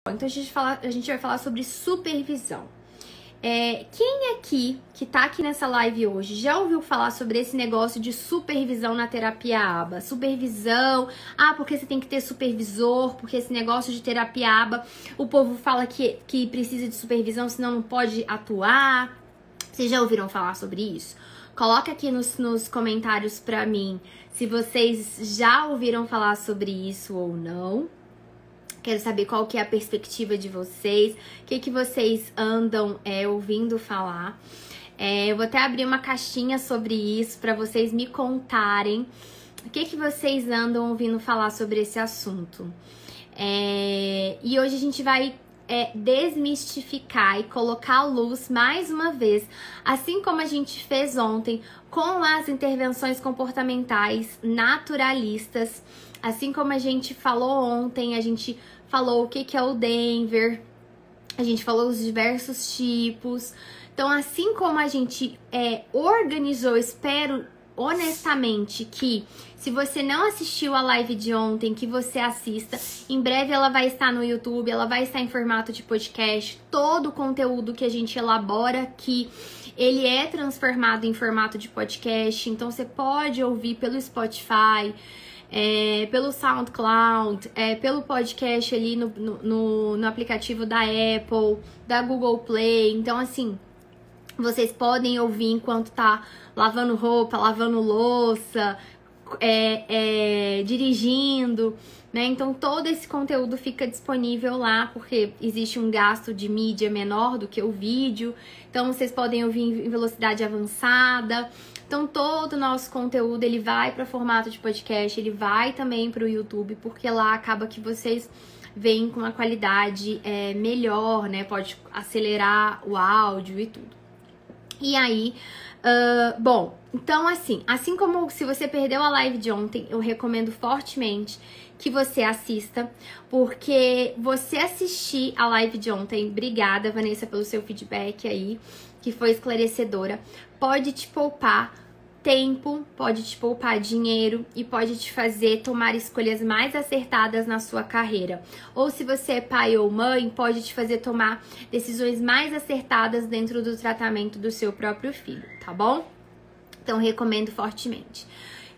Então a gente vai falar sobre supervisão. Quem aqui, que tá aqui nessa live hoje, já ouviu falar sobre esse negócio de supervisão na terapia ABA? Supervisão, porque você tem que ter supervisor, porque esse negócio de terapia ABA, o povo fala que precisa de supervisão, senão não pode atuar. Vocês já ouviram falar sobre isso? Coloca aqui nos comentários pra mim se vocês já ouviram falar sobre isso ou não. Quero saber qual que é a perspectiva de vocês, o que vocês andam ouvindo falar. Eu vou até abrir uma caixinha sobre isso para vocês me contarem o que vocês andam ouvindo falar sobre esse assunto. E hoje a gente vai desmistificar e colocar à luz mais uma vez, assim como a gente fez ontem com as intervenções comportamentais naturalistas. Assim como a gente falou ontem, a gente falou o que é o Denver, a gente falou os diversos tipos. Então, assim como a gente organizou, espero honestamente que se você não assistiu a live de ontem, que você assista. Em breve ela vai estar no YouTube, ela vai estar em formato de podcast. Todo o conteúdo que a gente elabora aqui, ele é transformado em formato de podcast. Então, você pode ouvir pelo Spotify, pelo SoundCloud, pelo podcast ali no aplicativo da Apple, da Google Play. Então, assim, vocês podem ouvir enquanto tá lavando roupa, lavando louça, dirigindo, né? Então, todo esse conteúdo fica disponível lá, porque existe um gasto de mídia menor do que o vídeo. Então, vocês podem ouvir em velocidade avançada. Então, todo o nosso conteúdo, ele vai para formato de podcast, ele vai também para o YouTube, porque lá acaba que vocês veem com uma qualidade melhor, né? Pode acelerar o áudio e tudo. E aí, bom, então assim como se você perdeu a live de ontem, eu recomendo fortemente que você assista, porque você assistir a live de ontem, obrigada, Vanessa, pelo seu feedback aí, que foi esclarecedora, pode te poupar tempo, pode te poupar dinheiro e pode te fazer tomar escolhas mais acertadas na sua carreira. Ou se você é pai ou mãe, pode te fazer tomar decisões mais acertadas dentro do tratamento do seu próprio filho, tá bom? Então, recomendo fortemente.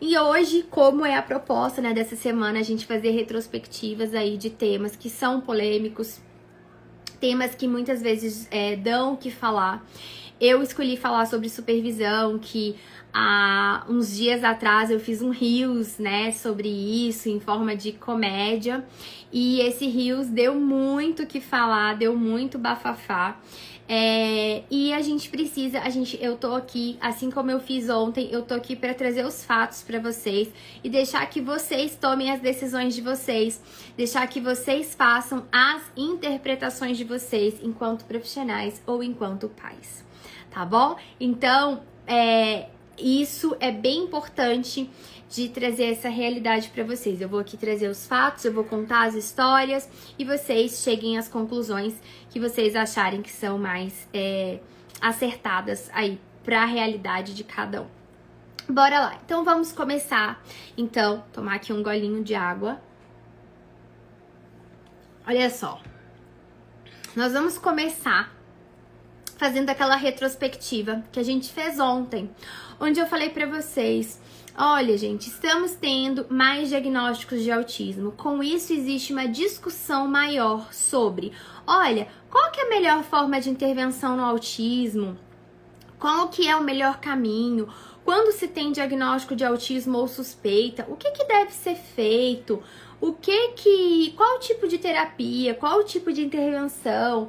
E hoje, como é a proposta, né, dessa semana, a gente fazer retrospectivas aí de temas que são polêmicos, temas que muitas vezes dão o que falar. Eu escolhi falar sobre supervisão, que há uns dias atrás eu fiz um Reels, né, sobre isso, em forma de comédia. E esse Reels deu muito o que falar, deu muito bafafá. E a gente precisa, eu tô aqui, assim como eu fiz ontem, eu tô aqui para trazer os fatos para vocês e deixar que vocês tomem as decisões de vocês, deixar que vocês façam as interpretações de vocês enquanto profissionais ou enquanto pais, tá bom? Então, isso é bem importante de trazer essa realidade para vocês. Eu vou aqui trazer os fatos, eu vou contar as histórias e vocês cheguem às conclusões que vocês acharem que são mais acertadas aí para a realidade de cada um. Bora lá. Então vamos começar. Então, tomar aqui um golinho de água. Olha só. Nós vamos começar fazendo aquela retrospectiva que a gente fez ontem, onde eu falei para vocês: olha, gente, estamos tendo mais diagnósticos de autismo. Com isso, existe uma discussão maior sobre, olha, qual que é a melhor forma de intervenção no autismo? Qual que é o melhor caminho? Quando se tem diagnóstico de autismo ou suspeita, o que deve ser feito? Qual tipo de terapia? Qual tipo de intervenção?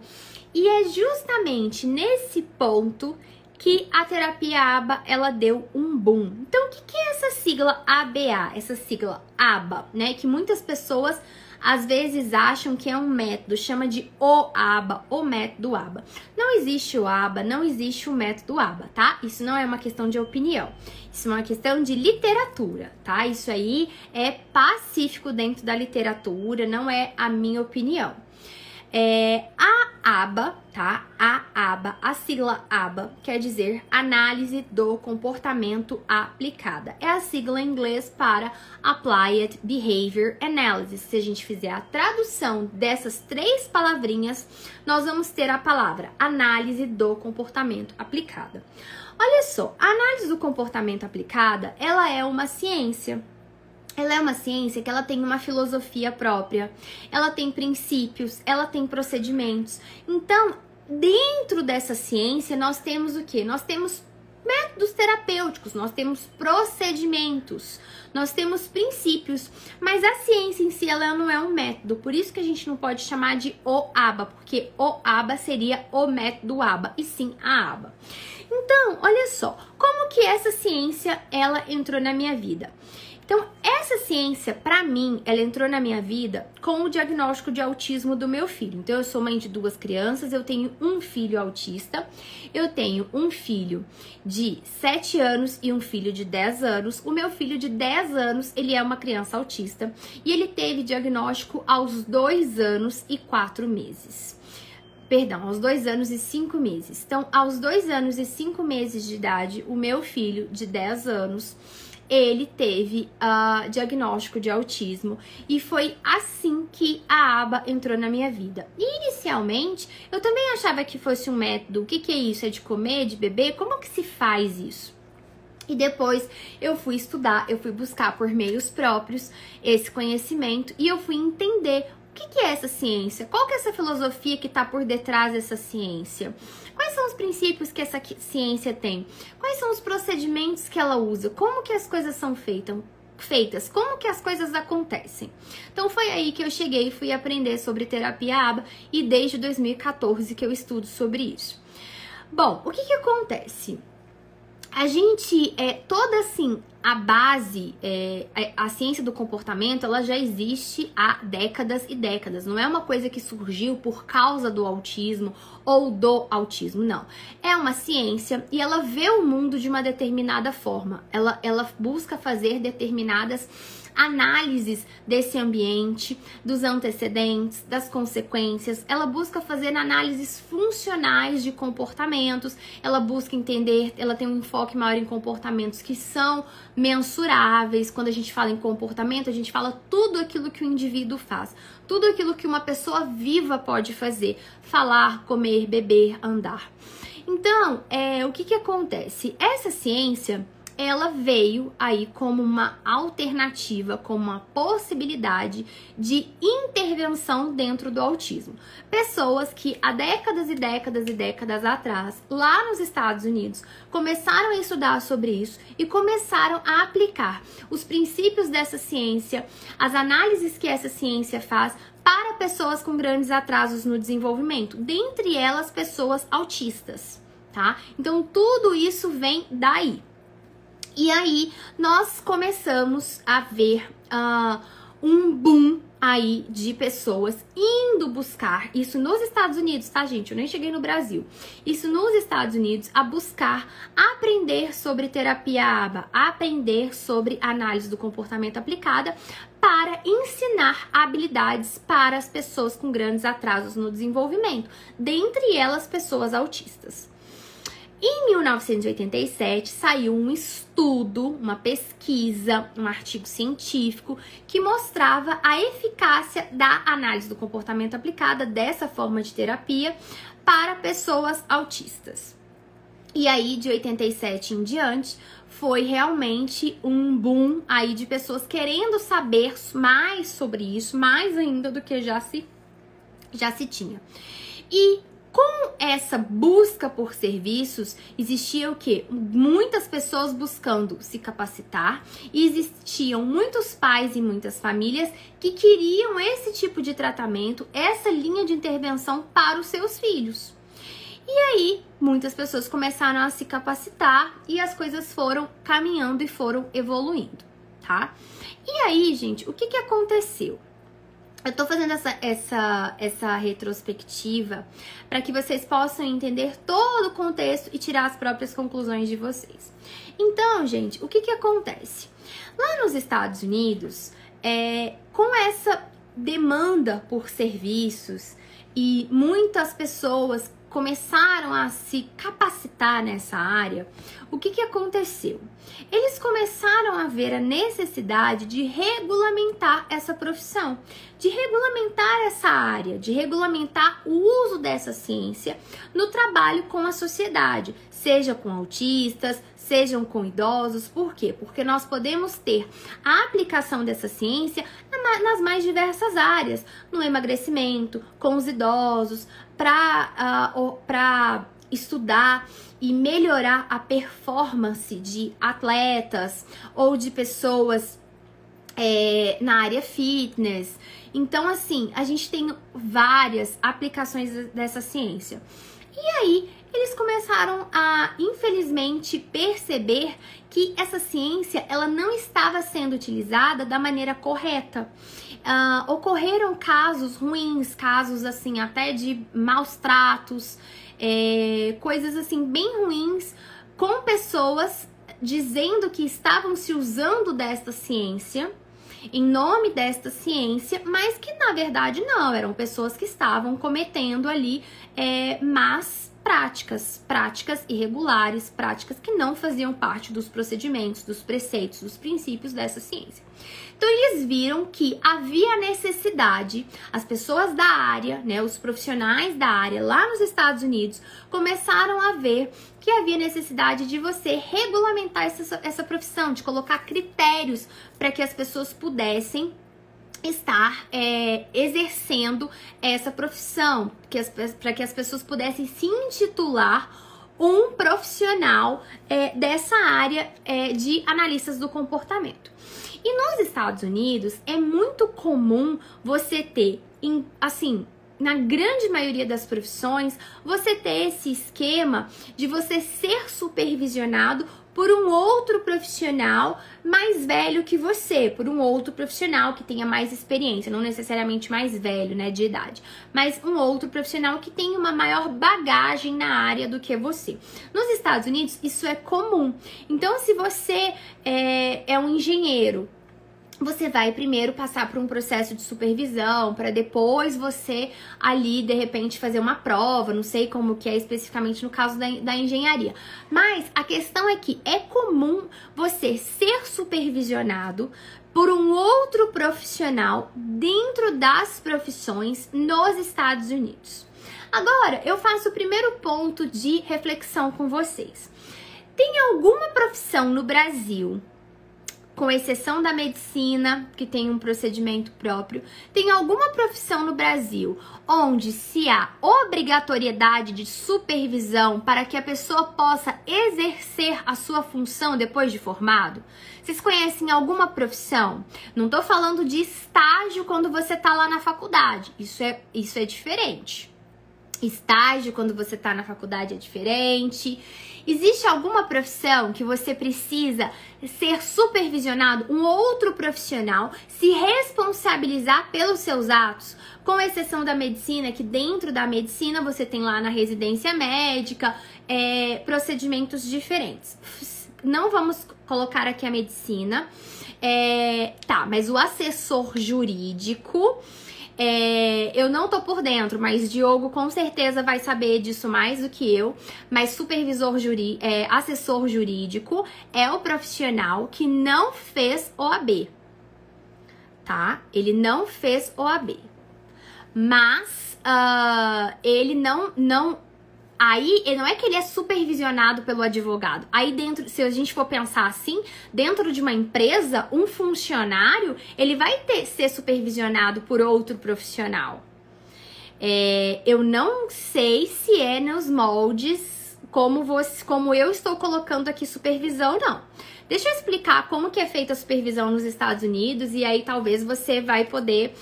E é justamente nesse ponto que a terapia ABA, ela deu um boom. Então, o que é essa sigla ABA? Essa sigla ABA, né? Que muitas pessoas, às vezes, acham que é um método, chama de o ABA, o método ABA. Não existe o ABA, não existe o método ABA, tá? Isso não é uma questão de opinião. Isso é uma questão de literatura, tá? Isso aí é pacífico dentro da literatura, não é a minha opinião. ABA, tá? A ABA, a sigla ABA, quer dizer Análise do Comportamento Aplicada. É a sigla em inglês para Applied Behavior Analysis. Se a gente fizer a tradução dessas 3 palavrinhas, nós vamos ter a palavra Análise do Comportamento Aplicada. Olha só, a análise do comportamento aplicada, ela é uma ciência. Ela é uma ciência que ela tem uma filosofia própria, ela tem princípios, ela tem procedimentos. Então, dentro dessa ciência, nós temos o quê? Nós temos métodos terapêuticos, nós temos procedimentos, nós temos princípios, mas a ciência em si, ela não é um método, por isso que a gente não pode chamar de o ABA, porque o ABA seria o método ABA, e sim a ABA. Então, olha só, como que essa ciência, ela entrou na minha vida? Então, essa ciência, pra mim, ela entrou na minha vida com o diagnóstico de autismo do meu filho. Então, eu sou mãe de 2 crianças, eu tenho um filho autista, eu tenho um filho de 7 anos e um filho de 10 anos. O meu filho de 10 anos, ele é uma criança autista e ele teve diagnóstico aos 2 anos e 4 meses. Perdão, aos 2 anos e 5 meses. Então, aos 2 anos e 5 meses de idade, o meu filho de 10 anos... ele teve diagnóstico de autismo e foi assim que a ABA entrou na minha vida. E inicialmente, eu também achava que fosse um método. O que é isso? É de comer, de beber? Como que se faz isso? E depois eu fui estudar, eu fui buscar por meios próprios esse conhecimento e eu fui entender o que é essa ciência, qual que é essa filosofia que está por detrás dessa ciência. Quais são os princípios que essa ciência tem? Quais são os procedimentos que ela usa? Como que as coisas são feitas? Como que as coisas acontecem? Então foi aí que eu cheguei e fui aprender sobre terapia ABA e desde 2014 que eu estudo sobre isso. Bom, o que acontece? A gente, toda assim, a base, a ciência do comportamento, ela já existe há décadas e décadas. Não é uma coisa que surgiu por causa do autismo ou do autismo, não. É uma ciência e ela vê o mundo de uma determinada forma. Ela busca fazer determinadas análises desse ambiente, dos antecedentes, das consequências. Ela busca fazer análises funcionais de comportamentos, ela busca entender, ela tem um enfoque maior em comportamentos que são mensuráveis. Quando a gente fala em comportamento, a gente fala tudo aquilo que o indivíduo faz, tudo aquilo que uma pessoa viva pode fazer: falar, comer, beber, andar. Então, o que acontece? Essa ciência, ela veio aí como uma alternativa, como uma possibilidade de intervenção dentro do autismo. Pessoas que há décadas e décadas e décadas atrás, lá nos Estados Unidos, começaram a estudar sobre isso e começaram a aplicar os princípios dessa ciência, as análises que essa ciência faz para pessoas com grandes atrasos no desenvolvimento, dentre elas pessoas autistas, tá? Então tudo isso vem daí. E aí, nós começamos a ver um boom aí de pessoas indo buscar, isso nos Estados Unidos, tá, gente? Eu nem cheguei no Brasil. Isso nos Estados Unidos, a buscar aprender sobre terapia ABA, aprender sobre análise do comportamento aplicada para ensinar habilidades para as pessoas com grandes atrasos no desenvolvimento, dentre elas pessoas autistas. Em 1987, saiu um estudo, uma pesquisa, um artigo científico que mostrava a eficácia da análise do comportamento aplicada, dessa forma de terapia, para pessoas autistas. E aí, de 87 em diante, foi realmente um boom aí de pessoas querendo saber mais sobre isso, mais ainda do que já se tinha. E com essa busca por serviços, existia o quê? Muitas pessoas buscando se capacitar e existiam muitos pais e muitas famílias que queriam esse tipo de tratamento, essa linha de intervenção para os seus filhos. E aí, muitas pessoas começaram a se capacitar e as coisas foram caminhando e foram evoluindo, tá? E aí, gente, o que aconteceu? Eu tô fazendo essa retrospectiva para que vocês possam entender todo o contexto e tirar as próprias conclusões de vocês. Então, gente, o que acontece? Lá nos Estados Unidos, com essa demanda por serviços, e muitas pessoas começaram a se capacitar nessa área, o que aconteceu? Eles começaram a ver a necessidade de regulamentar essa profissão, de regulamentar essa área, de regulamentar o uso dessa ciência no trabalho com a sociedade, seja com autistas, sejam com idosos. Por quê? Porque nós podemos ter a aplicação dessa ciência nas mais diversas áreas, no emagrecimento, com os idosos, para estudar e melhorar a performance de atletas ou de pessoas na área fitness. Então, assim, a gente tem várias aplicações dessa ciência. E aí, eles começaram a, infelizmente, perceber que essa ciência ela não estava sendo utilizada da maneira correta. Ocorreram casos ruins, casos assim até de maus tratos, coisas assim bem ruins, com pessoas dizendo que estavam se usando desta ciência, em nome desta ciência, mas que na verdade não, eram pessoas que estavam cometendo ali más práticas irregulares, práticas que não faziam parte dos procedimentos, dos preceitos, dos princípios dessa ciência. Então eles viram que havia necessidade, as pessoas da área, né, os profissionais da área lá nos Estados Unidos começaram a ver que havia necessidade de você regulamentar essa profissão, de colocar critérios para que as pessoas pudessem estar exercendo essa profissão, para que as pessoas pudessem se intitular um profissional dessa área de analistas do comportamento. E nos Estados Unidos é muito comum você ter, assim, na grande maioria das profissões, você ter esse esquema de você ser supervisionado por um outro profissional mais velho que você, por um outro profissional que tenha mais experiência, não necessariamente mais velho, né, de idade, mas um outro profissional que tenha uma maior bagagem na área do que você. Nos Estados Unidos, isso é comum. Então, se você é um engenheiro, você vai primeiro passar por um processo de supervisão, para depois você ali, de repente, fazer uma prova, não sei como que é especificamente no caso da engenharia. Mas a questão é que é comum você ser supervisionado por um outro profissional dentro das profissões nos Estados Unidos. Agora, eu faço o primeiro ponto de reflexão com vocês. Tem alguma profissão no Brasil, com exceção da medicina, que tem um procedimento próprio, tem alguma profissão no Brasil onde se há obrigatoriedade de supervisão para que a pessoa possa exercer a sua função depois de formado? Vocês conhecem alguma profissão? Não tô falando de estágio quando você tá lá na faculdade. Isso é diferente. Estágio quando você tá na faculdade é diferente. Existe alguma profissão que você precisa ser supervisionado, um outro profissional, se responsabilizar pelos seus atos, com exceção da medicina, que dentro da medicina você tem lá na residência médica procedimentos diferentes. Não vamos colocar aqui a medicina, mas o assessor jurídico... eu não tô por dentro, mas Diogo com certeza vai saber disso mais do que eu. Mas assessor jurídico é o profissional que não fez OAB, tá? Ele não fez OAB, mas ele não aí não é que ele é supervisionado pelo advogado. Aí dentro, se a gente for pensar assim, dentro de uma empresa, um funcionário, ele vai ser supervisionado por outro profissional. Eu não sei se é nos moldes como eu estou colocando aqui supervisão, não. Deixa eu explicar como que é feita a supervisão nos Estados Unidos e aí talvez você vai poder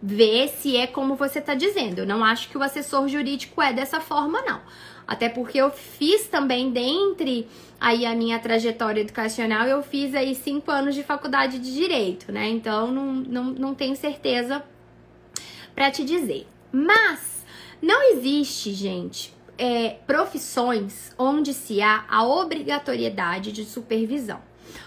ver se é como você tá dizendo. Eu não acho que o assessor jurídico é dessa forma, não. Até porque eu fiz também, dentre aí a minha trajetória educacional, eu fiz aí 5 anos de faculdade de Direito, né? Então, não tenho certeza pra te dizer. Mas, não existe, gente, profissões onde se há a obrigatoriedade de supervisão.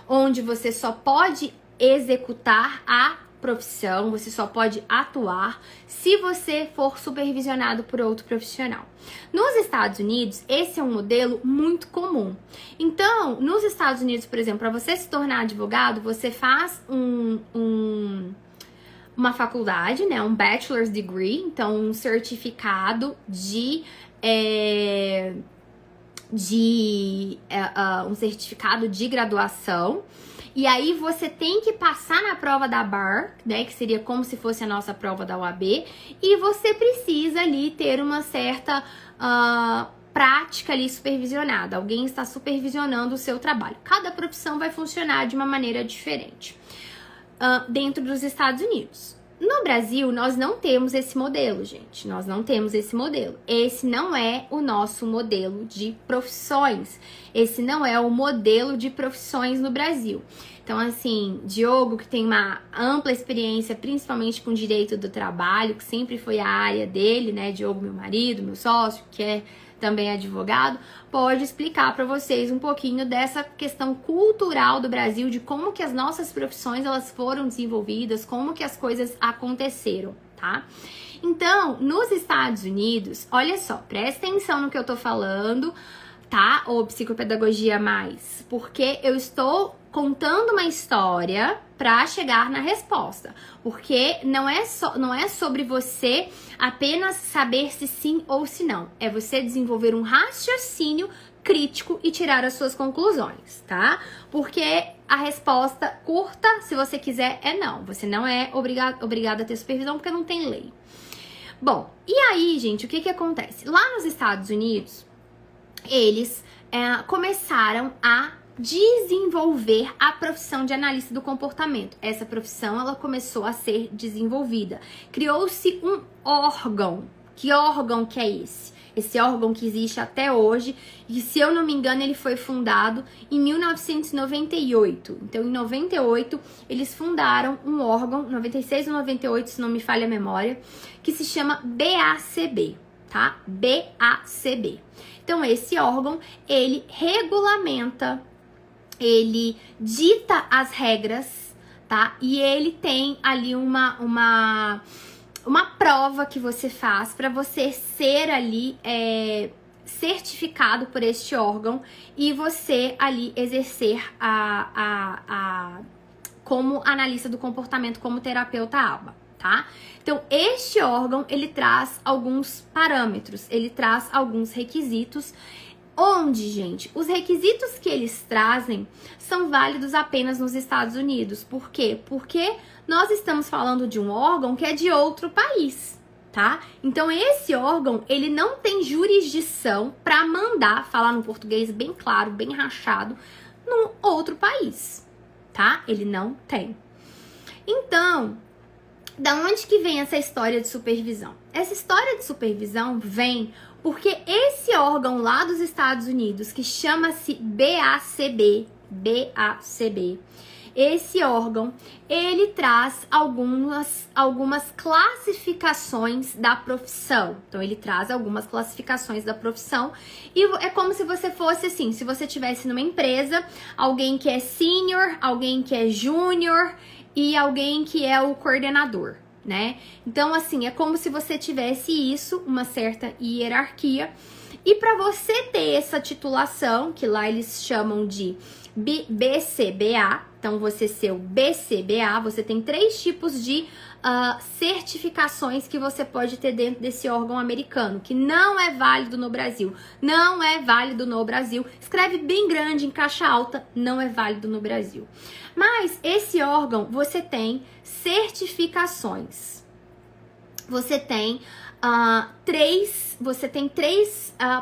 Onde você só pode executar a profissão, você só pode atuar se você for supervisionado por outro profissional. Nos Estados Unidos, esse é um modelo muito comum. Então, nos Estados Unidos, por exemplo, para você se tornar advogado, você faz uma faculdade, né, um bachelor's degree, então um certificado um certificado de graduação. E aí você tem que passar na prova da Bar, né, que seria como se fosse a nossa prova da OAB, e você precisa ali ter uma certa prática ali supervisionada. Alguém está supervisionando o seu trabalho. Cada profissão vai funcionar de uma maneira diferente dentro dos Estados Unidos. No Brasil, nós não temos esse modelo, gente. Nós não temos esse modelo. Esse não é o nosso modelo de profissões. Esse não é o modelo de profissões no Brasil. Então, assim, Diogo, que tem uma ampla experiência, principalmente com direito do trabalho, que sempre foi a área dele, né? Diogo, meu marido, meu sócio, que é também advogado, pode explicar para vocês um pouquinho dessa questão cultural do Brasil, de como que as nossas profissões elas foram desenvolvidas, como que as coisas aconteceram, tá? Então, nos Estados Unidos, olha só, presta atenção no que eu tô falando, tá? Ou psicopedagogia mais, porque eu estou contando uma história para chegar na resposta, porque não é sobre você apenas saber se sim ou se não, é você desenvolver um raciocínio crítico e tirar as suas conclusões, tá? Porque a resposta curta, se você quiser, é não. Você não é obrigado a ter supervisão porque não tem lei. Bom, e aí, gente, o que acontece? Lá nos Estados Unidos, eles começaram a desenvolver a profissão de analista do comportamento. Essa profissão, ela começou a ser desenvolvida. Criou-se um órgão. Que órgão que é esse? Esse órgão que existe até hoje, e se eu não me engano, ele foi fundado em 1998. Então, em 98, eles fundaram um órgão, 96 ou 98, se não me falha a memória, que se chama BACB, tá? BACB. Então, esse órgão, ele regulamenta, ele dita as regras, tá? E ele tem ali uma prova que você faz para você ser ali certificado por este órgão e você ali exercer como analista do comportamento, como terapeuta ABA, tá? Então, este órgão, ele traz alguns parâmetros, ele traz alguns requisitos. Onde, gente? Os requisitos que eles trazem são válidos apenas nos Estados Unidos. Por quê? Porque nós estamos falando de um órgão que é de outro país, tá? Então, esse órgão, ele não tem jurisdição para mandar, falar no português bem claro, bem rachado, num outro país, tá? Ele não tem. Então, da onde que vem essa história de supervisão? Essa história de supervisão vem porque esse órgão lá dos Estados Unidos, que chama-se BACB, esse órgão, ele traz algumas classificações da profissão. Então, ele traz algumas classificações da profissão e é como se você fosse assim, se você estivesse numa empresa, alguém que é senior, alguém que é júnior e alguém que é o coordenador, né? Então, assim, é como se você tivesse isso, uma certa hierarquia. E para você ter essa titulação, que lá eles chamam de BCBA, então você ser o BCBA, você tem 3 tipos de certificações que você pode ter dentro desse órgão americano, que não é válido no Brasil. Não é válido no Brasil. Escreve bem grande, em caixa alta, não é válido no Brasil. Mas esse órgão, você tem certificações. Você tem três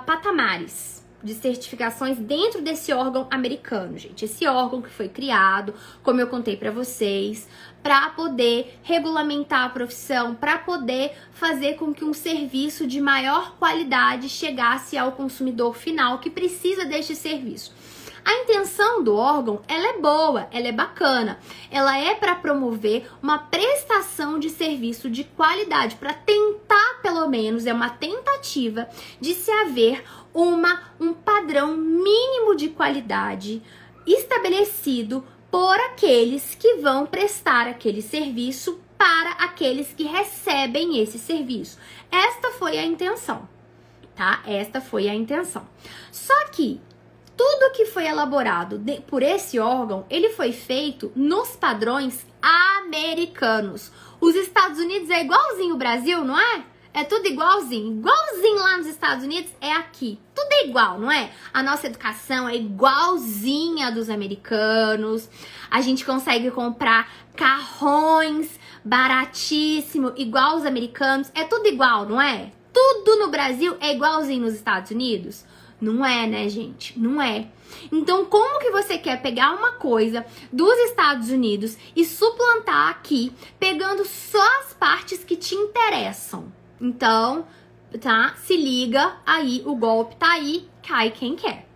patamares de certificações dentro desse órgão americano, gente. Esse órgão que foi criado, como eu contei pra vocês, para poder regulamentar a profissão, para poder fazer com que um serviço de maior qualidade chegasse ao consumidor final que precisa deste serviço. A intenção do órgão, ela é boa, ela é bacana. Ela é para promover uma prestação de serviço de qualidade, para tentar, pelo menos, é uma tentativa de se haver um padrão mínimo de qualidade estabelecido por aqueles que vão prestar aquele serviço para aqueles que recebem esse serviço. Esta foi a intenção, tá? Esta foi a intenção. Só que tudo que foi elaborado por esse órgão, ele foi feito nos padrões americanos. Os Estados Unidos é igualzinho o Brasil, não é? É tudo igualzinho. Igualzinho lá nos Estados Unidos é aqui. Tudo é igual, não é? A nossa educação é igualzinha a dos americanos. A gente consegue comprar carrões baratíssimo, igual os americanos. É tudo igual, não é? Tudo no Brasil é igualzinho nos Estados Unidos? Não é, né, gente? Não é. Então, como que você quer pegar uma coisa dos Estados Unidos e suplantar aqui, pegando só as partes que te interessam? Então, tá? Se liga aí, o golpe tá aí, cai quem quer.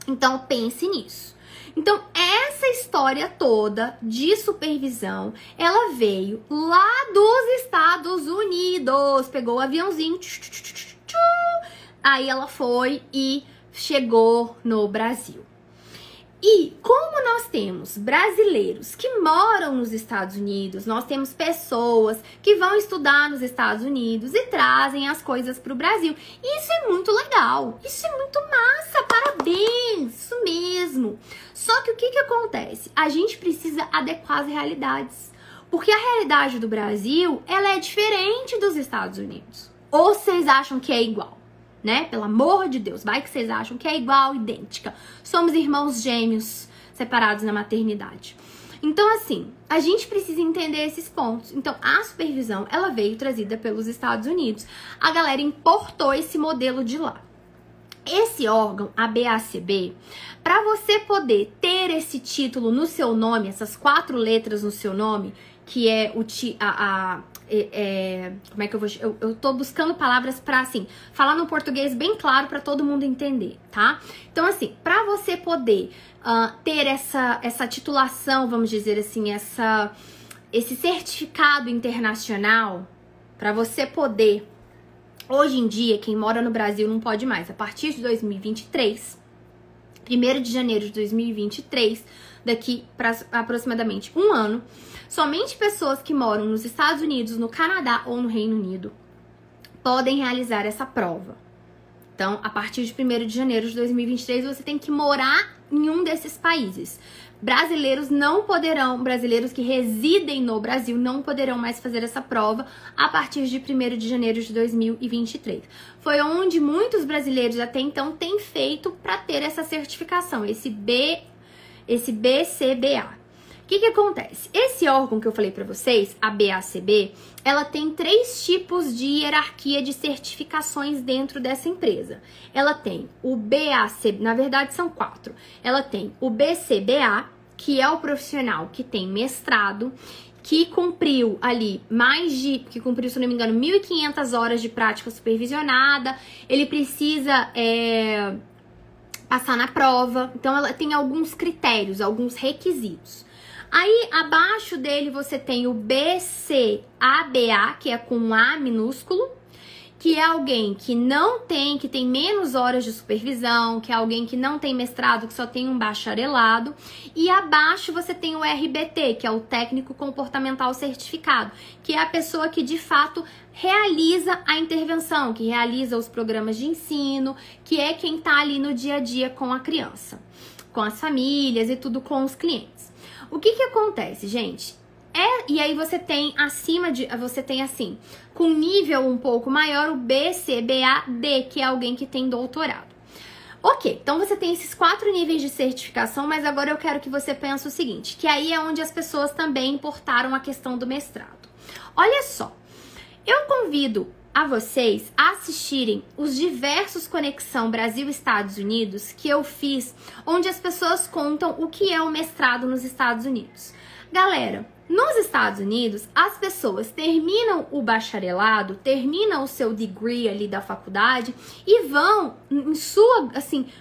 Então, pense nisso. Então, essa história toda de supervisão, ela veio lá dos Estados Unidos. Pegou o aviãozinho, aí ela foi e chegou no Brasil. E como nós temos brasileiros que moram nos Estados Unidos, nós temos pessoas que vão estudar nos Estados Unidos e trazem as coisas para o Brasil. Isso é muito legal, isso é muito massa, parabéns, isso mesmo. Só que o que acontece? A gente precisa adequar as realidades, porque a realidade do Brasil, ela é diferente dos Estados Unidos. Ou vocês acham que é igual? Né? Pelo amor de Deus, vai que vocês acham que é igual, idêntica. Somos irmãos gêmeos separados na maternidade. Então, assim, a gente precisa entender esses pontos. Então, a supervisão, ela veio trazida pelos Estados Unidos. A galera importou esse modelo de lá. Esse órgão, a BACB, para você poder ter esse título no seu nome, essas 4 letras no seu nome, que é como é que eu vou... Eu tô buscando palavras pra, assim, falar no português bem claro pra todo mundo entender, tá? Então, assim, pra você poder ter essa titulação, vamos dizer assim, esse certificado internacional, pra você poder... Hoje em dia, quem mora no Brasil não pode mais. A partir de 2023, 1º de janeiro de 2023, daqui para aproximadamente um ano, somente pessoas que moram nos Estados Unidos, no Canadá ou no Reino Unido podem realizar essa prova. Então, a partir de 1º de janeiro de 2023, você tem que morar em um desses países. Brasileiros que residem no Brasil não poderão mais fazer essa prova a partir de 1º de janeiro de 2023. Foi onde muitos brasileiros até então têm feito para ter essa certificação, esse BCBA. O que acontece? Esse órgão que eu falei para vocês, a BACB, ela tem 3 tipos de hierarquia de certificações dentro dessa empresa. Ela tem o BACB, na verdade são 4. Ela tem o BCBA, que é o profissional que tem mestrado, que cumpriu ali que cumpriu, se não me engano, 1.500 horas de prática supervisionada. Ele precisa passar na prova. Então, ela tem alguns critérios, alguns requisitos. Aí, abaixo dele, você tem o BCABA, que é com um A minúsculo, que é alguém que que tem menos horas de supervisão, que é alguém que não tem mestrado, que só tem um bacharelado. E abaixo você tem o RBT, que é o técnico comportamental certificado, que é a pessoa que de fato realiza a intervenção, que realiza os programas de ensino, que é quem tá ali no dia a dia com a criança, com as famílias e tudo com os clientes. O que acontece, gente? E aí você tem assim, com nível um pouco maior, o BCBAD, que é alguém que tem doutorado. Ok, então você tem esses 4 níveis de certificação, mas agora eu quero que você pense o seguinte, que aí é onde as pessoas também importaram a questão do mestrado. Olha só, eu convido a vocês a assistirem os diversos Conexão Brasil-Estados Unidos que eu fiz, onde as pessoas contam o que é o mestrado nos Estados Unidos. Galera, nos Estados Unidos, as pessoas terminam o bacharelado, terminam o seu degree ali da faculdade e vão,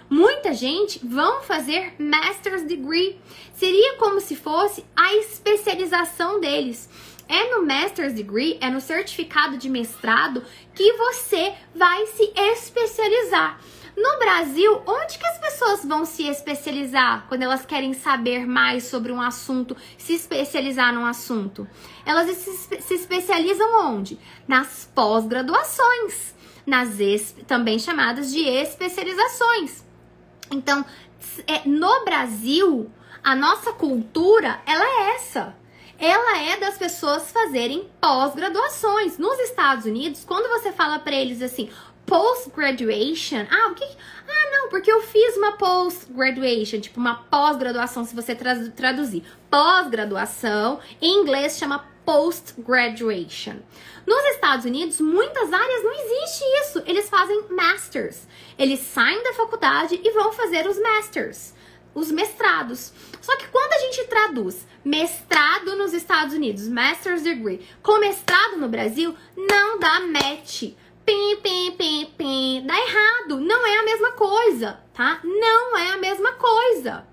muita gente vão fazer master's degree. Seria como se fosse a especialização deles. É no Master's Degree, é no certificado de mestrado que você vai se especializar. No Brasil, onde que as pessoas vão se especializar quando elas querem saber mais sobre um assunto, se especializar num assunto? Elas se especializam onde? Nas pós-graduações, também chamadas de especializações. Então, no Brasil, a nossa cultura, ela é essa. Ela é das pessoas fazerem pós-graduações. Nos Estados Unidos, quando você fala pra eles assim, post-graduation, não, porque eu fiz uma post-graduation, tipo uma pós-graduação, se você traduzir. Pós-graduação, em inglês chama post-graduation. Nos Estados Unidos, muitas áreas não existe isso. Eles fazem masters. Eles saem da faculdade e vão fazer os masters, os mestrados. Só que quando a gente traduz mestrado nos Estados Unidos, master's degree, com mestrado no Brasil, não dá match. Dá errado. Não é a mesma coisa, tá? Não é a mesma coisa,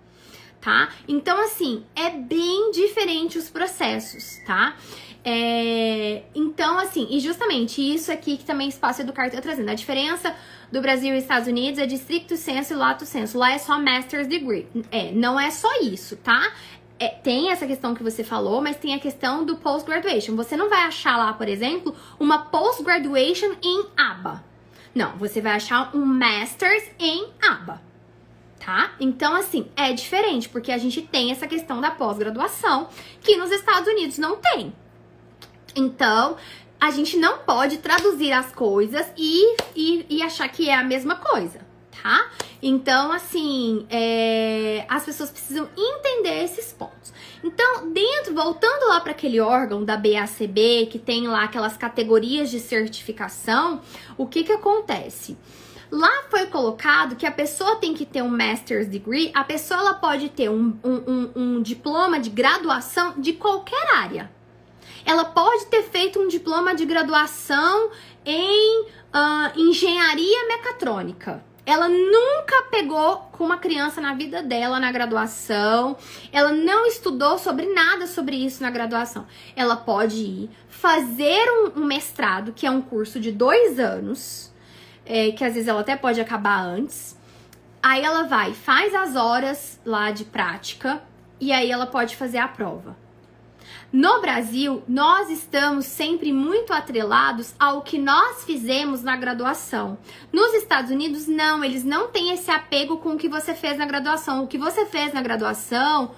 tá? Então, assim, é bem diferente os processos, tá? Então, assim, e justamente isso aqui que também Espaço Educar tá trazendo. A diferença do Brasil e Estados Unidos é de stricto sensu e lato sensu. Lá é só master's degree. Não é só isso, tá? Tem essa questão que você falou, mas tem a questão do post-graduation. Você não vai achar lá, por exemplo, uma post-graduation em ABA. Não, você vai achar um master's em ABA, tá? Então, assim, é diferente, porque a gente tem essa questão da pós-graduação, que nos Estados Unidos não tem. Então, a gente não pode traduzir as coisas e achar que é a mesma coisa, tá? Então, assim, as pessoas precisam entender esses pontos. Então, voltando lá para aquele órgão da BACB, que tem lá aquelas categorias de certificação, o que acontece? Lá foi colocado que a pessoa tem que ter um Master's Degree, a pessoa ela pode ter um diploma de graduação de qualquer área. Ela pode ter feito um diploma de graduação em engenharia mecatrônica. Ela nunca pegou com uma criança na vida dela na graduação. Ela não estudou sobre nada sobre isso na graduação. Ela pode ir fazer um mestrado, que é um curso de 2 anos, que às vezes ela até pode acabar antes. Aí ela faz as horas lá de prática e aí ela pode fazer a prova. No Brasil, nós estamos sempre muito atrelados ao que nós fizemos na graduação. Nos Estados Unidos, não, eles não têm esse apego com o que você fez na graduação. O que você fez na graduação,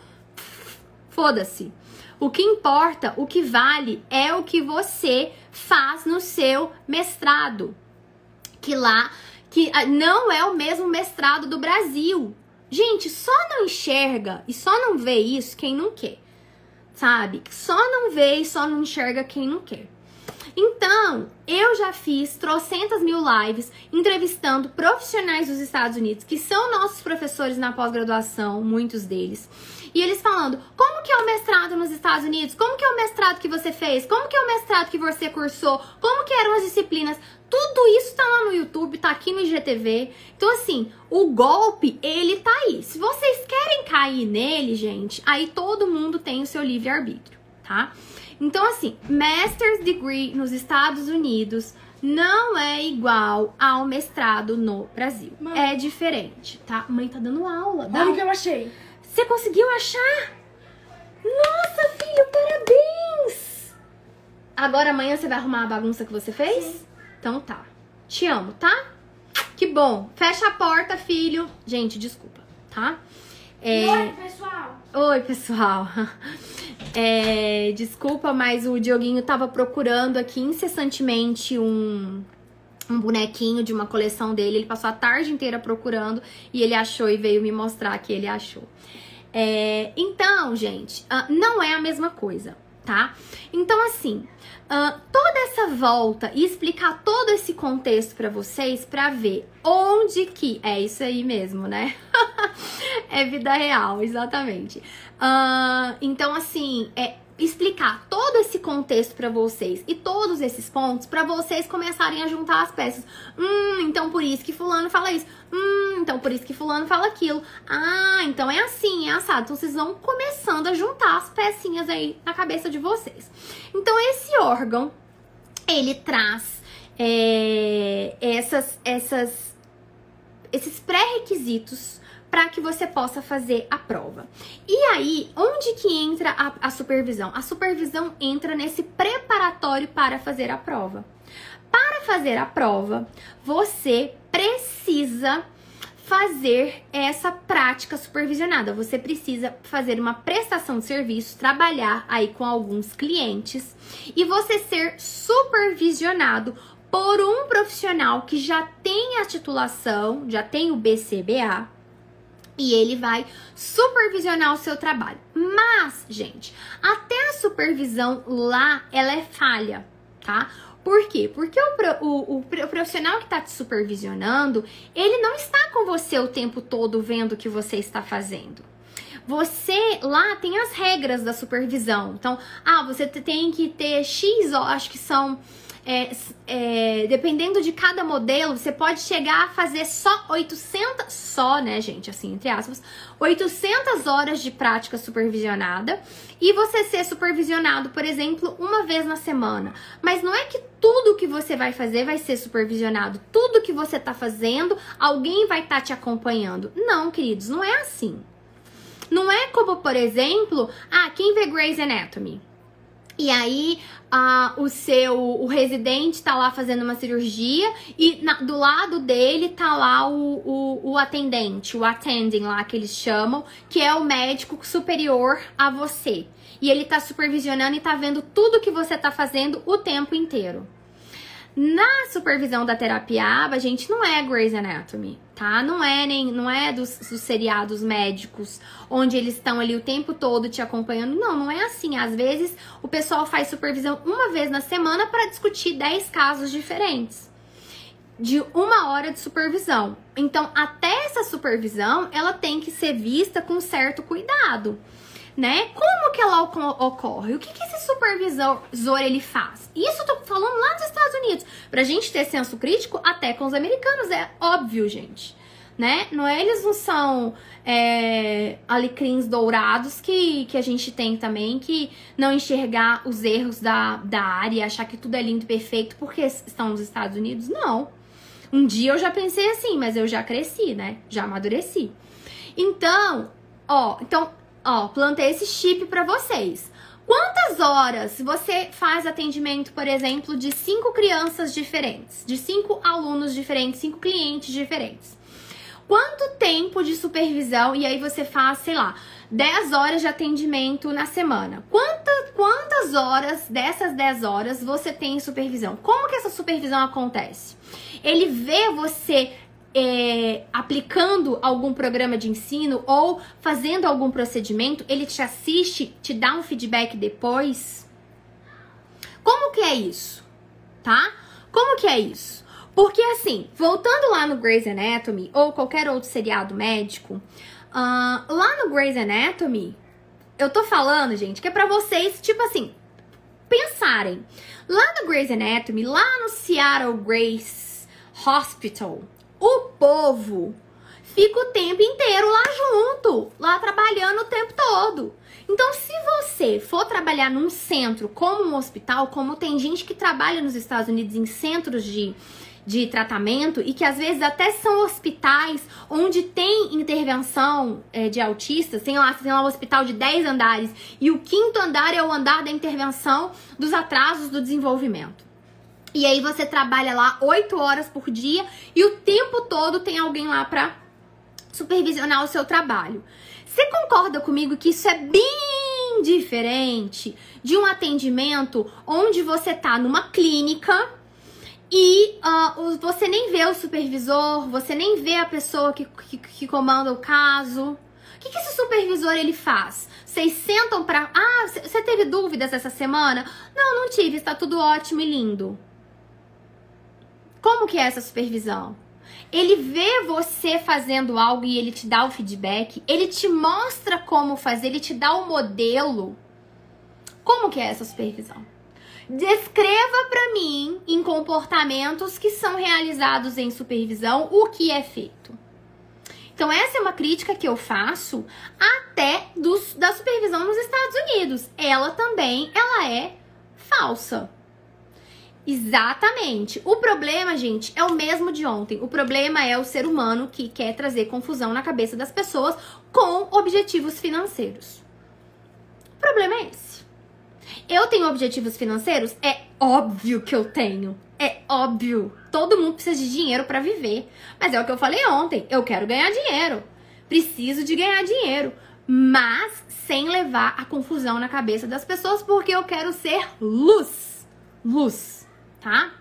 foda-se. O que importa, o que vale, é o que você faz no seu mestrado. Que não é o mesmo mestrado do Brasil. Gente, só não enxerga e só não vê isso quem não quer. Sabe? Só não vê e só não enxerga quem não quer. Então, eu já fiz trocentas mil lives entrevistando profissionais dos Estados Unidos, que são nossos professores na pós-graduação, muitos deles. E eles falando, como que é o mestrado nos Estados Unidos? Como que é o mestrado que você fez? Como que é o mestrado que você cursou? Como que eram as disciplinas? Tudo isso tá lá no YouTube, tá aqui no IGTV. Então, assim, o golpe, ele tá aí. Se vocês querem cair nele, gente, aí todo mundo tem o seu livre-arbítrio, tá? Então, assim, Master's Degree nos Estados Unidos não é igual ao mestrado no Brasil. Mãe. É diferente, tá? Mãe tá dando aula. Olha o que eu achei. Você conseguiu achar? Nossa, filho, parabéns! Agora amanhã você vai arrumar a bagunça que você fez? Sim. Então tá. Te amo, tá? Que bom. Fecha a porta, filho. Gente, desculpa, tá? Oi, pessoal. Oi, pessoal. Desculpa, mas o Dioguinho tava procurando aqui incessantemente um bonequinho de uma coleção dele. Ele passou a tarde inteira procurando e ele achou e veio me mostrar que ele achou. Então, gente, não é a mesma coisa, tá? Então, assim, toda essa volta e explicar todo esse contexto pra vocês, pra ver onde que... É isso aí mesmo, né? É vida real, exatamente. Então, assim, explicar todo esse contexto para vocês e todos esses pontos para vocês começarem a juntar as peças. Então por isso que fulano fala isso. Então por isso que fulano fala aquilo. Então é assim, é assado. Então vocês vão começando a juntar as pecinhas aí na cabeça de vocês. Então esse órgão, ele traz esses pré-requisitos para que você possa fazer a prova. E aí, onde que entra a supervisão? A supervisão entra nesse preparatório para fazer a prova. Para fazer a prova, você precisa fazer essa prática supervisionada. Você precisa fazer uma prestação de serviço, trabalhar aí com alguns clientes e você ser supervisionado por um profissional que já tem a titulação, já tem o BCBA, e ele vai supervisionar o seu trabalho. Mas, gente, até a supervisão lá, ela é falha, tá? Por quê? Porque o profissional que está te supervisionando, ele não está com você o tempo todo vendo o que você está fazendo. Você lá tem as regras da supervisão. Então, você tem que ter X, acho que são... dependendo de cada modelo, você pode chegar a fazer só 800, né, gente, assim, entre aspas, 800 horas de prática supervisionada e você ser supervisionado, por exemplo, uma vez na semana. Mas não é que tudo que você vai fazer vai ser supervisionado, tudo que você tá fazendo, alguém vai estar te acompanhando. Não, queridos, não é assim. Não é como, por exemplo, quem vê Grey's Anatomy? E aí, o residente tá lá fazendo uma cirurgia e do lado dele tá lá o atendente, o attending lá que eles chamam, que é o médico superior a você. E ele tá supervisionando e tá vendo tudo que você tá fazendo o tempo inteiro. Na supervisão da terapia ABA, gente, não é Grey's Anatomy, tá? Não é dos seriados médicos, onde eles estão ali o tempo todo te acompanhando. Não é assim. Às vezes, o pessoal faz supervisão uma vez na semana para discutir 10 casos diferentes. De 1 hora de supervisão. Então, até essa supervisão, ela tem que ser vista com certo cuidado. Né? Como que ela ocorre? O que esse supervisor ele faz? Isso eu tô falando lá nos Estados Unidos. Pra gente ter senso crítico até com os americanos, é óbvio, gente. Né? Eles não são alecrins dourados que a gente tem também, que não enxergar os erros da área e achar que tudo é lindo e perfeito porque estão nos Estados Unidos. Não. Um dia eu já pensei assim, mas eu já cresci, né? Já amadureci. Então, plantei esse chip pra vocês. Quantas horas você faz atendimento, por exemplo, de 5 crianças diferentes, de 5 alunos diferentes, 5 clientes diferentes? Quanto tempo de supervisão? E aí você faz, sei lá, 10 horas de atendimento na semana. Quantas horas dessas 10 horas você tem em supervisão? Como que essa supervisão acontece? Ele vê você aplicando algum programa de ensino ou fazendo algum procedimento, ele te assiste, te dá um feedback depois? Como que é isso? Tá? Como que é isso? Porque assim, voltando lá no Grey's Anatomy ou qualquer outro seriado médico, lá no Grey's Anatomy, eu tô falando, gente, que é pra vocês, tipo assim, pensarem. Lá no Grey's Anatomy, lá no Seattle Grace Hospital, o povo fica o tempo inteiro lá junto, lá trabalhando o tempo todo. Então, se você for trabalhar num centro como um hospital, como tem gente que trabalha nos Estados Unidos em centros de tratamento e que às vezes até são hospitais onde tem intervenção de autistas, tem lá um hospital de 10 andares e o 5º andar é o andar da intervenção dos atrasos do desenvolvimento. E aí você trabalha lá 8 horas por dia e o tempo todo tem alguém lá pra supervisionar o seu trabalho. Você concorda comigo que isso é bem diferente de um atendimento onde você tá numa clínica e você nem vê o supervisor, você nem vê a pessoa que comanda o caso? O que esse supervisor ele faz? Vocês sentam pra... você teve dúvidas essa semana? Não tive, está tudo ótimo e lindo. Como que é essa supervisão? Ele vê você fazendo algo e ele te dá o feedback, ele te mostra como fazer, ele te dá o modelo. Como que é essa supervisão? Descreva para mim, em comportamentos que são realizados em supervisão, o que é feito. Então, essa é uma crítica que eu faço até da supervisão nos Estados Unidos. Ela também, ela é falsa. Exatamente. O problema, gente, é o mesmo de ontem. O problema é o ser humano que quer trazer confusão na cabeça das pessoas com objetivos financeiros. O problema é esse. Eu tenho objetivos financeiros? É óbvio que eu tenho. É óbvio. Todo mundo precisa de dinheiro para viver. Mas é o que eu falei ontem. Eu quero ganhar dinheiro. Preciso de ganhar dinheiro. Mas sem levar a confusão na cabeça das pessoas, porque eu quero ser luz. Luz, tá?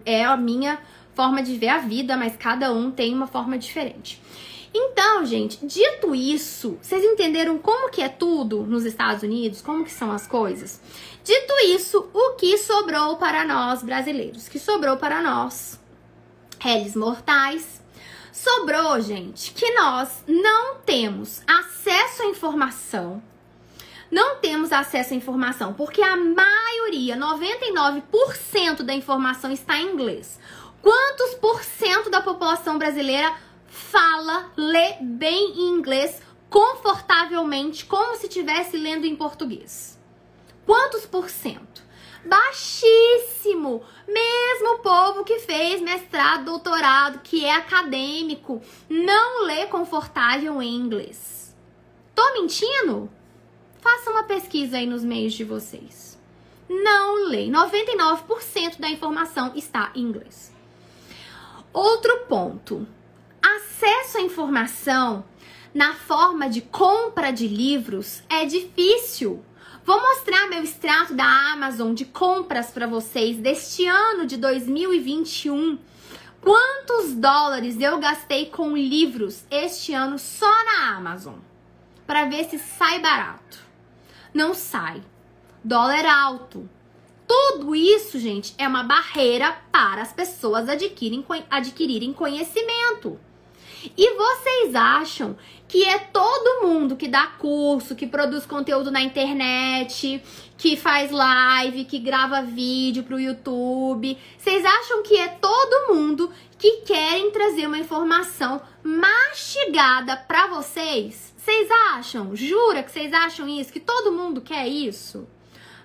É a minha forma de ver a vida, mas cada um tem uma forma diferente. Então, gente, dito isso, vocês entenderam como que é tudo nos Estados Unidos? Como que são as coisas? Dito isso, o que sobrou para nós brasileiros? O que sobrou para nós, réis mortais? Sobrou, gente, que nós não temos acesso à informação. Não temos acesso à informação, porque a maioria, 99% da informação está em inglês. Quantos por cento da população brasileira fala, lê bem em inglês, confortavelmente, como se estivesse lendo em português? Quantos por cento? Baixíssimo! Mesmo o povo que fez mestrado, doutorado, que é acadêmico, não lê confortável em inglês. Tô mentindo? Faça uma pesquisa aí nos meios de vocês. Não lê. 99% da informação está em inglês. Outro ponto. Acesso à informação na forma de compra de livros é difícil. Vou mostrar meu extrato da Amazon de compras para vocês deste ano de 2021. Quantos dólares eu gastei com livros este ano só na Amazon? Para ver se sai barato. Não sai. Dólar alto. Tudo isso, gente, é uma barreira para as pessoas adquirirem conhecimento. E vocês acham que é todo mundo que dá curso, que produz conteúdo na internet, que faz live, que grava vídeo pro YouTube? Vocês acham que é todo mundo que querem trazer uma informação mastigada pra vocês? Vocês acham? Jura que vocês acham isso? Que todo mundo quer isso?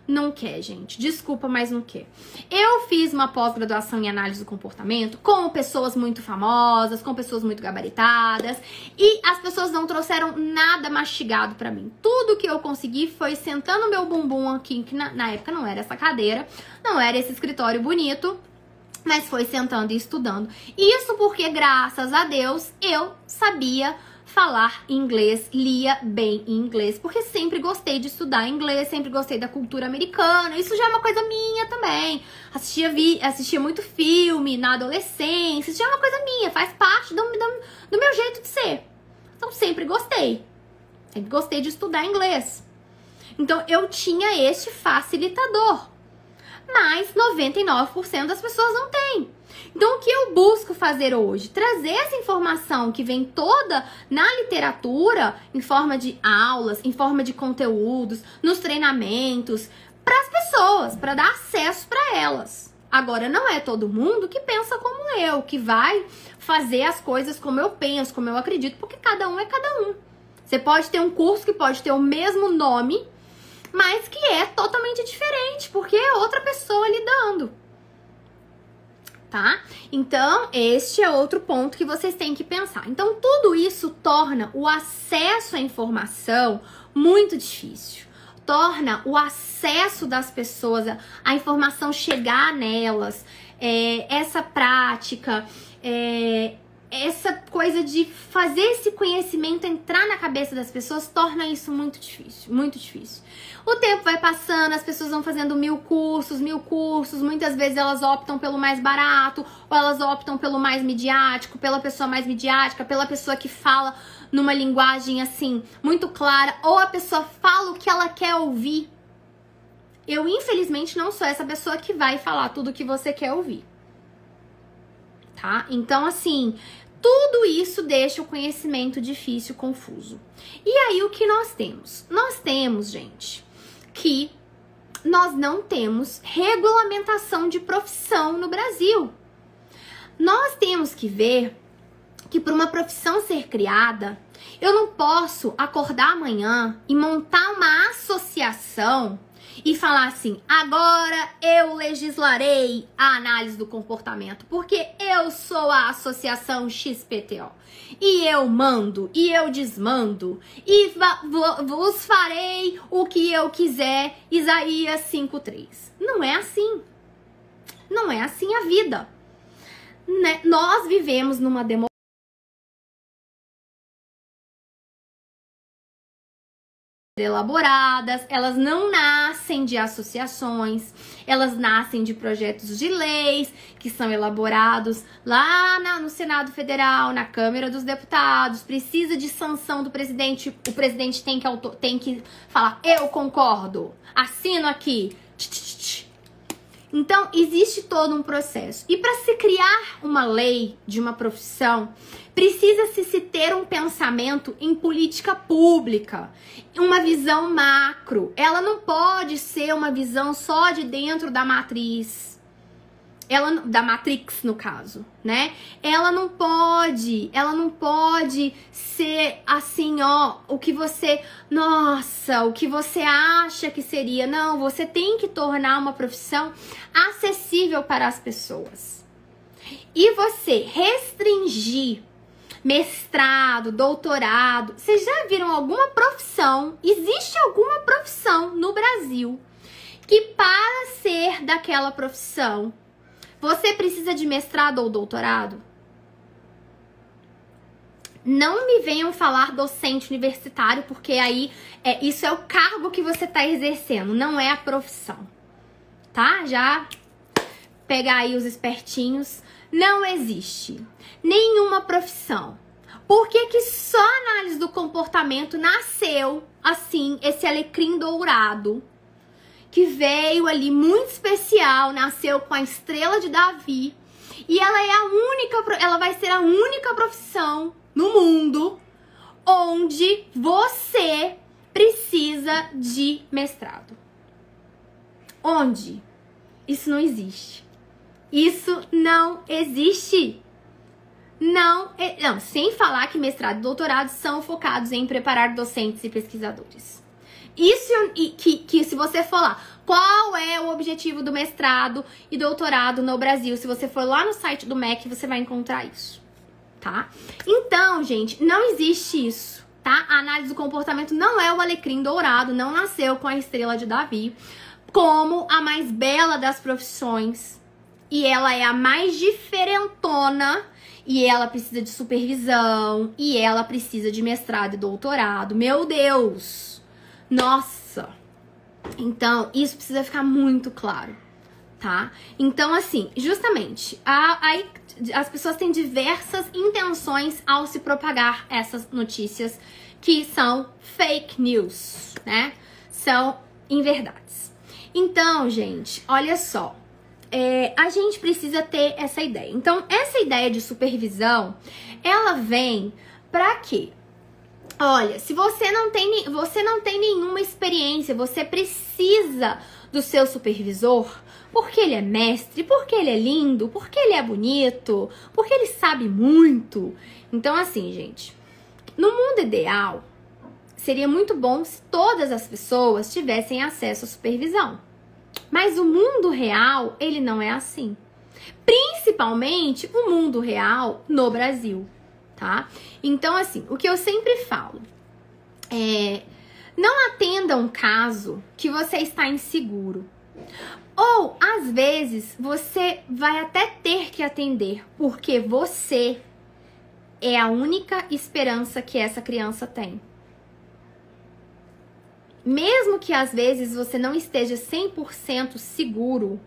Não quer, gente. Desculpa, mas não quer. Eu fiz uma pós-graduação em análise do comportamento com pessoas muito famosas, com pessoas muito gabaritadas, e as pessoas não trouxeram nada mastigado pra mim. Tudo que eu consegui foi sentando meu bumbum aqui, que na época não era essa cadeira, não era esse escritório bonito, mas foi sentando e estudando. Isso porque, graças a Deus, eu sabia falar inglês, lia bem em inglês, porque sempre gostei de estudar inglês, sempre gostei da cultura americana. Isso já é uma coisa minha também. Assistia muito filme na adolescência, isso já é uma coisa minha, faz parte do meu jeito de ser. Então sempre gostei de estudar inglês. Então eu tinha este facilitador, mas 99% das pessoas não têm. Então, o que eu busco fazer hoje? Trazer essa informação que vem toda na literatura, em forma de aulas, em forma de conteúdos, nos treinamentos, para as pessoas, para dar acesso para elas. Agora, não é todo mundo que pensa como eu, que vai fazer as coisas como eu penso, como eu acredito, porque cada um é cada um. Você pode ter um curso que pode ter o mesmo nome, mas que é totalmente diferente, porque é outra pessoa lidando. Tá? Então, este é outro ponto que vocês têm que pensar. Então, tudo isso torna o acesso à informação muito difícil. Torna o acesso das pessoas, a informação chegar nelas, essa prática, essa coisa de fazer esse conhecimento entrar na cabeça das pessoas, torna isso muito difícil, muito difícil. O tempo vai passando, as pessoas vão fazendo mil cursos, muitas vezes elas optam pelo mais barato, ou elas optam pelo mais midiático, pela pessoa mais midiática, pela pessoa que fala numa linguagem assim, muito clara, ou a pessoa fala o que ela quer ouvir. Eu, infelizmente, não sou essa pessoa que vai falar tudo o que você quer ouvir. Tá? Então, assim, tudo isso deixa o conhecimento difícil, confuso. E aí, o que nós temos? Nós temos, gente, que nós não temos regulamentação de profissão no Brasil. Nós temos que ver que para uma profissão ser criada, eu não posso acordar amanhã e montar uma associação e falar assim, agora eu legislarei a análise do comportamento, porque eu sou a associação XPTO. E eu mando, e eu desmando, e vos farei o que eu quiser, Isaías 5:3. Não é assim. Não é assim a vida. Né? Nós vivemos numa democracia elaboradas, elas não nascem de associações, elas nascem de projetos de leis que são elaborados lá no Senado Federal, na Câmara dos Deputados, precisa de sanção do presidente, o presidente tem que falar, eu concordo, assino aqui. Então, existe todo um processo. E para se criar uma lei de uma profissão, precisa-se ter um pensamento em política pública, uma visão macro. Ela não pode ser uma visão só de dentro da matriz. Da Matrix, no caso, né? Ela não pode ser assim, ó, o que você acha que seria. Não, você tem que tornar uma profissão acessível para as pessoas. E você restringir mestrado, doutorado, vocês já viram alguma profissão? Existe alguma profissão no Brasil que para ser daquela profissão você precisa de mestrado ou doutorado? Não me venham falar docente universitário, porque aí isso é o cargo que você está exercendo, não é a profissão, tá? Já pegar aí os espertinhos. Não existe nenhuma profissão. Por que que só a análise do comportamento nasceu assim, esse alecrim dourado? Que veio ali muito especial, nasceu com a estrela de Davi. E ela vai ser a única profissão no mundo onde você precisa de mestrado. Onde? Isso não existe. Isso não existe. Não, sem falar que mestrado e doutorado são focados em preparar docentes e pesquisadores. Isso que se você for lá, qual é o objetivo do mestrado e doutorado no Brasil? Se você for lá no site do MEC, você vai encontrar isso, tá? Então, gente, não existe isso, tá? A análise do comportamento não é o alecrim dourado, não nasceu com a estrela de Davi, como a mais bela das profissões. E ela é a mais diferentona, e ela precisa de supervisão, e ela precisa de mestrado e doutorado. Meu Deus! Nossa! Então, isso precisa ficar muito claro, tá? Então, assim, justamente, aí as pessoas têm diversas intenções ao se propagar essas notícias que são fake news, né? São inverdades. Então, gente, olha só. A gente precisa ter essa ideia. Então, essa ideia de supervisão, ela vem pra quê? Olha, se você não tem nenhuma experiência, você precisa do seu supervisor, porque ele é mestre, porque ele é lindo, porque ele é bonito, porque ele sabe muito. Então, assim, gente, no mundo ideal, seria muito bom se todas as pessoas tivessem acesso à supervisão. Mas o mundo real, ele não é assim. Principalmente o mundo real no Brasil, tá? Então, assim, o que eu sempre falo não atenda um caso que você está inseguro. Ou, às vezes, você vai até ter que atender, porque você é a única esperança que essa criança tem. Mesmo que às vezes você não esteja 100% seguro,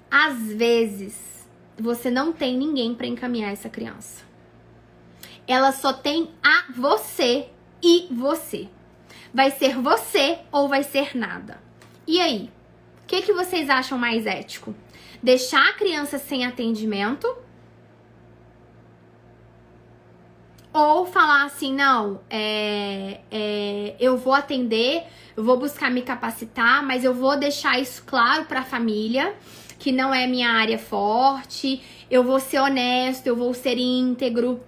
às vezes você não tem ninguém para encaminhar essa criança. Ela só tem a você e você. Vai ser você ou vai ser nada. E aí? O que vocês acham mais ético? Deixar a criança sem atendimento? Ou falar assim, não, eu vou atender, eu vou buscar me capacitar, mas eu vou deixar isso claro para a família, que não é minha área forte, eu vou ser honesto, eu vou ser íntegro,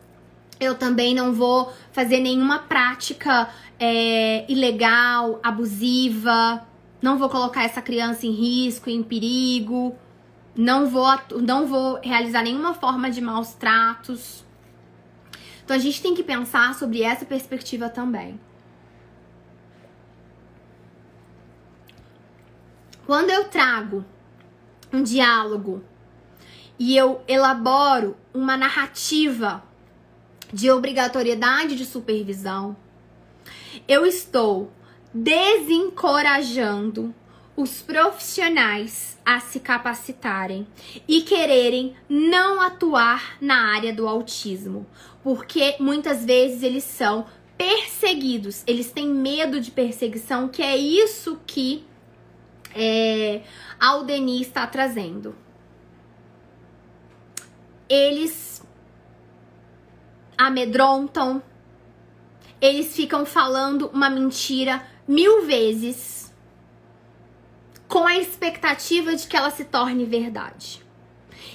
eu também não vou fazer nenhuma prática ilegal, abusiva, não vou colocar essa criança em risco, em perigo, não vou realizar nenhuma forma de maus tratos. Então a gente tem que pensar sobre essa perspectiva também. Quando eu trago um diálogo e eu elaboro uma narrativa de obrigatoriedade de supervisão, eu estou desencorajando os profissionais a se capacitarem e quererem não atuar na área do autismo, porque muitas vezes eles são perseguidos, eles têm medo de perseguição, que é isso que a Aldeni está trazendo. Eles amedrontam, eles ficam falando uma mentira 1000 vezes com a expectativa de que ela se torne verdade.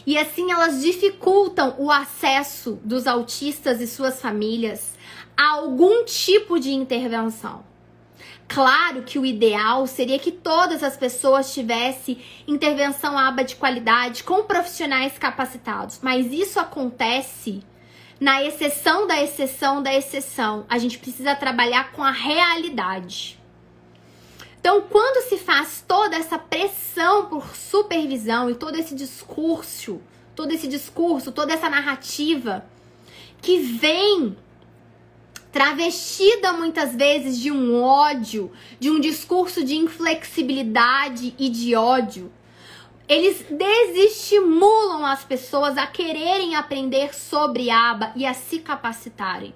E assim elas dificultam o acesso dos autistas e suas famílias a algum tipo de intervenção. Claro que o ideal seria que todas as pessoas tivessem intervenção aba de qualidade com profissionais capacitados, mas isso acontece na exceção da exceção da exceção. A gente precisa trabalhar com a realidade. Então, quando se faz toda essa pressão por supervisão e todo esse discurso, toda essa narrativa que vem travestida muitas vezes de um ódio, de um discurso de inflexibilidade e de ódio, eles desestimulam as pessoas a quererem aprender sobre aba e a se capacitarem.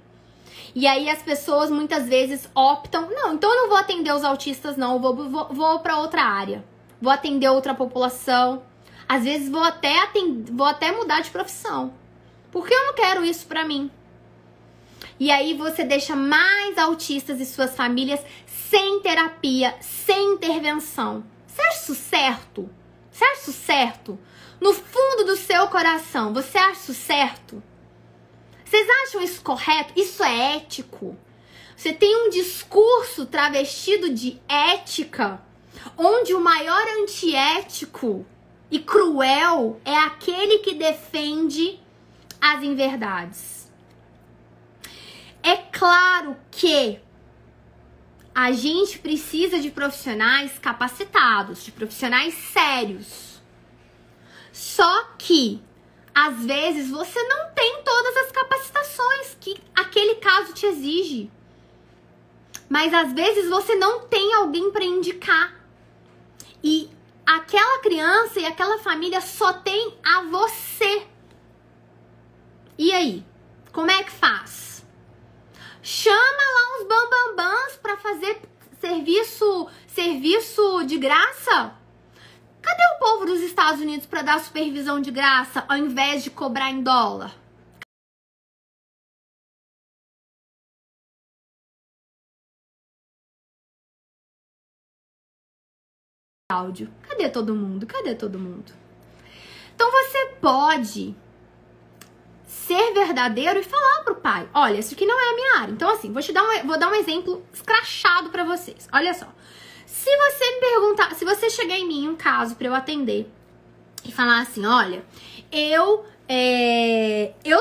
E aí as pessoas muitas vezes optam, não, então eu não vou atender os autistas não, eu vou para outra área, vou atender outra população, às vezes vou até mudar de profissão, porque eu não quero isso para mim. E aí você deixa mais autistas e suas famílias sem terapia, sem intervenção. Você acha isso certo? Você acha isso certo? No fundo do seu coração, você acha isso certo? Vocês acham isso correto? Isso é ético? Você tem um discurso travestido de ética, onde o maior antiético e cruel é aquele que defende as inverdades. É claro que a gente precisa de profissionais capacitados, de profissionais sérios. Só que, às vezes, você não tem todas as capacitações que aquele caso te exige. Mas, às vezes, você não tem alguém para indicar. E aquela criança e aquela família só tem a você. E aí? Como é que faz? Chama lá os bambambãs para fazer serviço de graça? Cadê o povo dos Estados Unidos para dar supervisão de graça ao invés de cobrar em dólar? Áudio. Cadê todo mundo? Cadê todo mundo? Então você pode ser verdadeiro e falar pro pai, olha, isso aqui não é a minha área. Então assim, vou dar um exemplo escrachado pra vocês. Olha só. Se você me perguntar, se você chegar em mim um caso pra eu atender e falar assim, olha, eu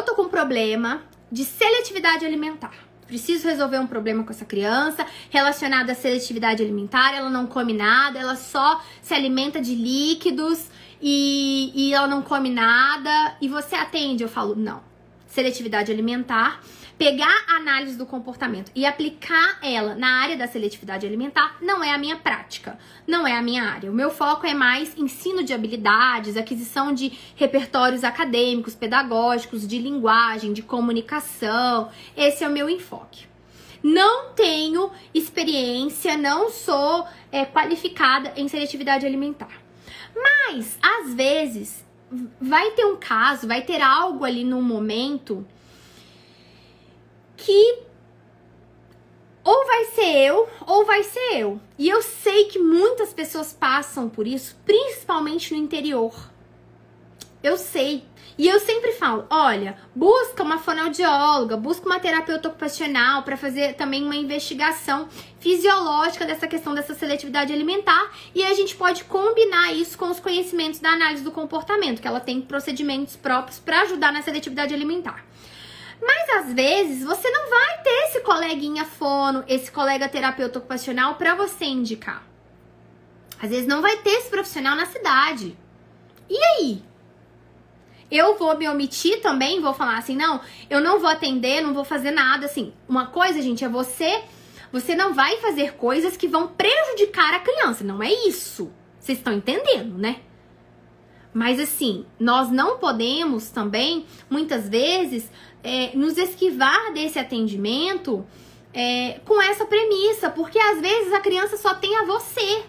tô com um problema de seletividade alimentar. Preciso resolver um problema com essa criança relacionado à seletividade alimentar. Ela não come nada, ela só se alimenta de líquidos e ela não come nada. E você atende? Eu falo, não. Seletividade alimentar, pegar a análise do comportamento e aplicar ela na área da seletividade alimentar não é a minha prática, não é a minha área. O meu foco é mais ensino de habilidades, aquisição de repertórios acadêmicos, pedagógicos, de linguagem, de comunicação. Esse é o meu enfoque. Não tenho experiência, não sou qualificada em seletividade alimentar. Mas, às vezes, vai ter um caso, vai ter algo ali num momento que ou vai ser eu, ou vai ser eu. E eu sei que muitas pessoas passam por isso, principalmente no interior. Eu sei. E eu sempre falo, olha, busca uma fonoaudióloga, busca uma terapeuta ocupacional para fazer também uma investigação fisiológica dessa questão dessa seletividade alimentar. E aí a gente pode combinar isso com os conhecimentos da análise do comportamento, que ela tem procedimentos próprios para ajudar na seletividade alimentar. Mas às vezes você não vai ter esse coleguinha fono, esse colega terapeuta ocupacional para você indicar. Às vezes não vai ter esse profissional na cidade. E aí? Eu vou me omitir também, vou falar assim, não, eu não vou atender, não vou fazer nada, assim. Uma coisa, gente, é você não vai fazer coisas que vão prejudicar a criança, não é isso. Vocês estão entendendo, né? Mas assim, nós não podemos também, muitas vezes, nos esquivar desse atendimento com essa premissa, porque às vezes a criança só tem a você.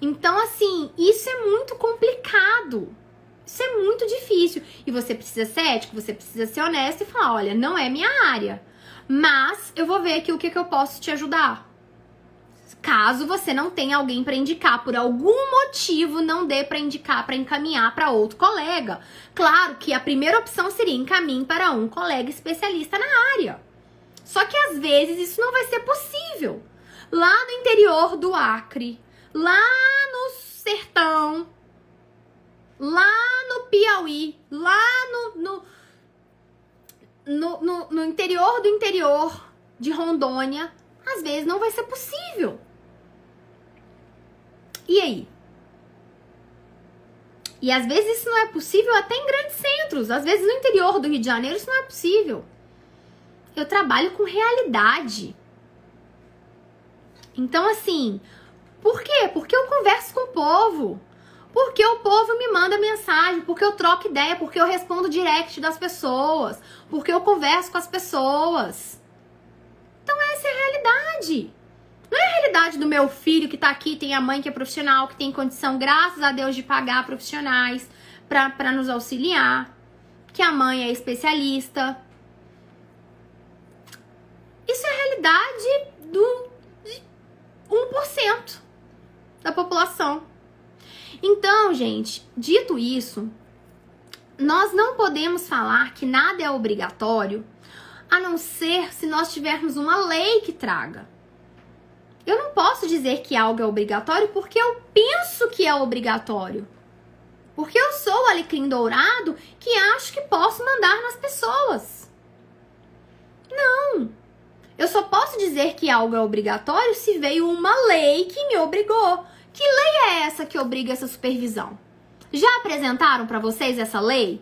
Então, assim, isso é muito complicado. Isso é muito difícil. E você precisa ser ético, você precisa ser honesto e falar, olha, não é minha área, mas eu vou ver aqui o que eu posso te ajudar. Caso você não tenha alguém para indicar, por algum motivo não dê para indicar, para encaminhar para outro colega. Claro que a primeira opção seria encaminhe para um colega especialista na área. Só que às vezes isso não vai ser possível. Lá no interior do Acre, lá no sertão, lá no Piauí, lá no interior do interior de Rondônia, às vezes não vai ser possível. E aí? E às vezes isso não é possível até em grandes centros. Às vezes no interior do Rio de Janeiro isso não é possível. Eu trabalho com realidade. Então assim, por quê? Porque eu converso com o povo. Porque o povo me manda mensagem, porque eu troco ideia, porque eu respondo direct das pessoas, porque eu converso com as pessoas. Então essa é a realidade. Não é a realidade do meu filho que tá aqui, tem a mãe que é profissional, que tem condição, graças a Deus, de pagar profissionais pra nos auxiliar, que a mãe é especialista. Isso é a realidade de 1% da população. Então, gente, dito isso, nós não podemos falar que nada é obrigatório, a não ser se nós tivermos uma lei que traga. Eu não posso dizer que algo é obrigatório porque eu penso que é obrigatório. Porque eu sou o alecrim dourado que acho que posso mandar nas pessoas. Não. Eu só posso dizer que algo é obrigatório se veio uma lei que me obrigou. Que lei é essa que obriga essa supervisão? Já apresentaram para vocês essa lei?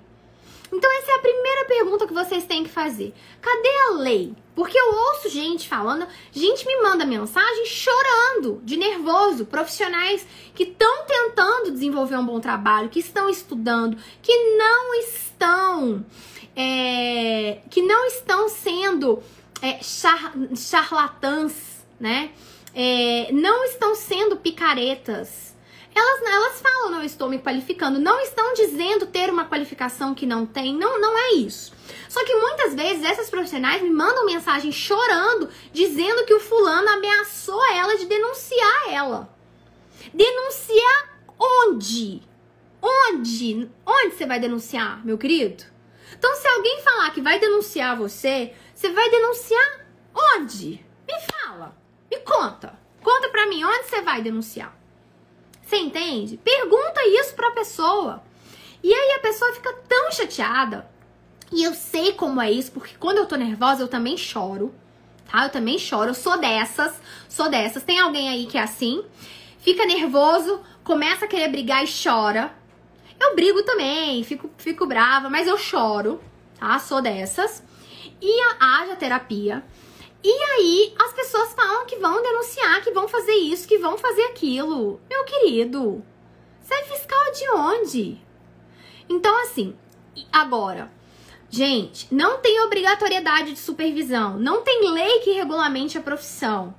Então essa é a primeira pergunta que vocês têm que fazer. Cadê a lei? Porque eu ouço gente falando, gente me manda mensagem chorando, de nervoso, profissionais que estão tentando desenvolver um bom trabalho, que estão estudando, que não estão sendo charlatãs, né? Não estão sendo picaretas. Elas falam, não estou me qualificando, não estão dizendo ter uma qualificação que não tem, não é isso. Só que muitas vezes essas profissionais me mandam mensagem chorando, dizendo que o fulano ameaçou ela de denunciar ela. Denunciar onde? Onde você vai denunciar, meu querido? Então se alguém falar que vai denunciar você vai denunciar onde? Me fala, me conta. Conta pra mim, onde você vai denunciar? Você entende? Pergunta isso pra pessoa. E aí a pessoa fica tão chateada. E eu sei como é isso, porque quando eu tô nervosa eu também choro, tá? Eu também choro, eu sou dessas. Tem alguém aí que é assim? Fica nervoso, começa a querer brigar e chora. Eu brigo também, fico brava, mas eu choro, tá? Sou dessas. E haja terapia. E aí, as pessoas falam que vão denunciar, que vão fazer isso, que vão fazer aquilo. Meu querido, você é fiscal de onde? Então, assim, agora, gente, não tem obrigatoriedade de supervisão, não tem lei que regulamente a profissão.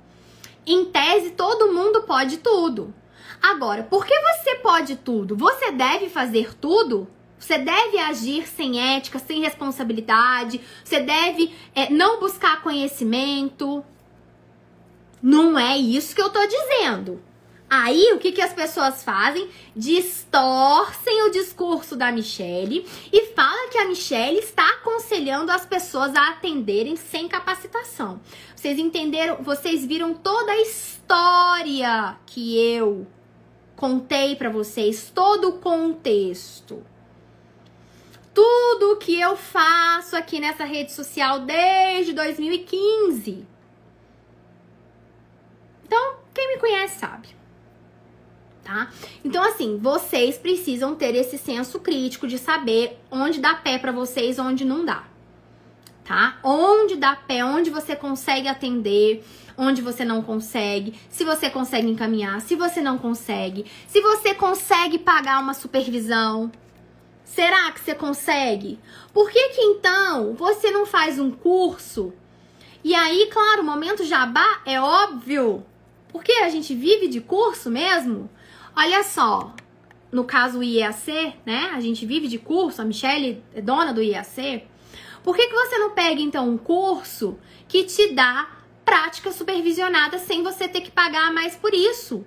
Em tese, todo mundo pode tudo. Agora, por que você pode tudo? Você deve fazer tudo? Você deve agir sem ética, sem responsabilidade. Você deve não buscar conhecimento. Não é isso que eu tô dizendo. Aí, o que as pessoas fazem? Distorcem o discurso da Michelle e falam que a Michelle está aconselhando as pessoas a atenderem sem capacitação. Vocês entenderam? Vocês viram toda a história que eu contei pra vocês, todo o contexto. Tudo que eu faço aqui nessa rede social desde 2015. Então, quem me conhece sabe. Tá? Então, assim, vocês precisam ter esse senso crítico de saber onde dá pé pra vocês, onde não dá. Tá? Onde dá pé, onde você consegue atender, onde você não consegue, se você consegue encaminhar, se você não consegue, se você consegue pagar uma supervisão. Será que você consegue? Por que então você não faz um curso? E aí, claro, o momento jabá é óbvio, porque a gente vive de curso mesmo. Olha só, no caso o IEAC, né? A gente vive de curso, a Michelle é dona do IEAC. Por que você não pega, então, um curso que te dá prática supervisionada sem você ter que pagar mais por isso?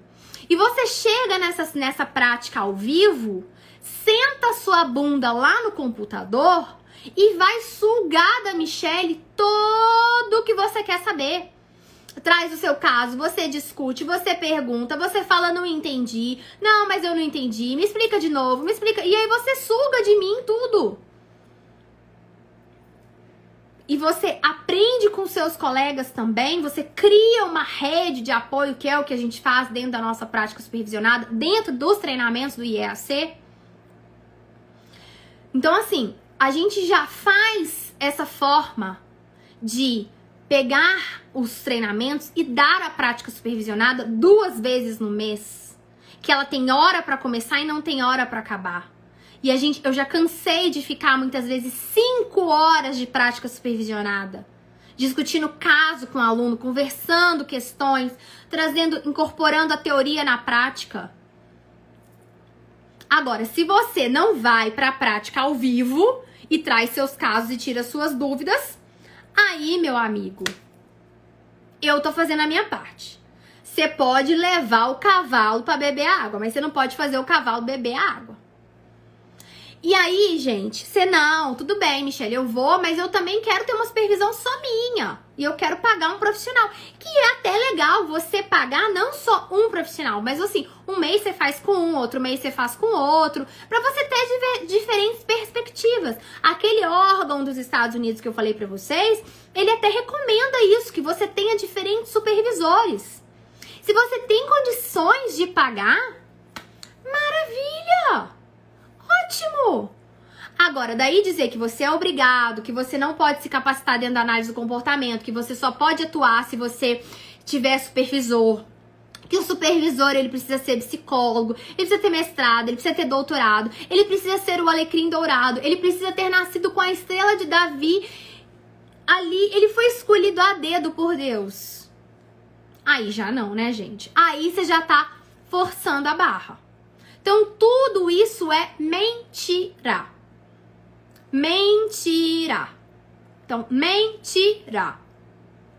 E você chega nessa prática ao vivo, senta a sua bunda lá no computador e vai sugar da Michelle tudo o que você quer saber. Traz o seu caso, você discute, você pergunta, você fala, não entendi. Não, mas eu não entendi. Me explica de novo, me explica. E aí você suga de mim tudo. E você aprende com seus colegas também, você cria uma rede de apoio, que é o que a gente faz dentro da nossa prática supervisionada, dentro dos treinamentos do IEAC. Então, assim, a gente já faz essa forma de pegar os treinamentos e dar a prática supervisionada 2 vezes no mês. Que ela tem hora pra começar e não tem hora pra acabar. E eu já cansei de ficar muitas vezes 5 horas de prática supervisionada. Discutindo caso com o aluno, conversando questões, incorporando a teoria na prática. Agora, se você não vai pra prática ao vivo e traz seus casos e tira suas dúvidas, aí, meu amigo, eu tô fazendo a minha parte. Você pode levar o cavalo pra beber água, mas você não pode fazer o cavalo beber água. E aí, gente, não, tudo bem, Michelle, eu vou, mas eu também quero ter uma supervisão só minha. E eu quero pagar um profissional. Que é até legal você pagar não só um profissional, mas assim, um mês você faz com um, outro mês você faz com outro, pra você ter diferentes perspectivas. Aquele órgão dos Estados Unidos que eu falei pra vocês, ele até recomenda isso, que você tenha diferentes supervisores. Se você tem condições de pagar, maravilha! Ótimo! Agora, daí dizer que você é obrigado, que você não pode se capacitar dentro da análise do comportamento, que você só pode atuar se você tiver supervisor, que o supervisor ele precisa ser psicólogo, ele precisa ter mestrado, ele precisa ter doutorado, ele precisa ser o alecrim dourado, ele precisa ter nascido com a estrela de Davi ali, ele foi escolhido a dedo por Deus. Aí já não, né, gente? Aí você já tá forçando a barra. Então, tudo isso é mentira. Mentira. Então, mentira.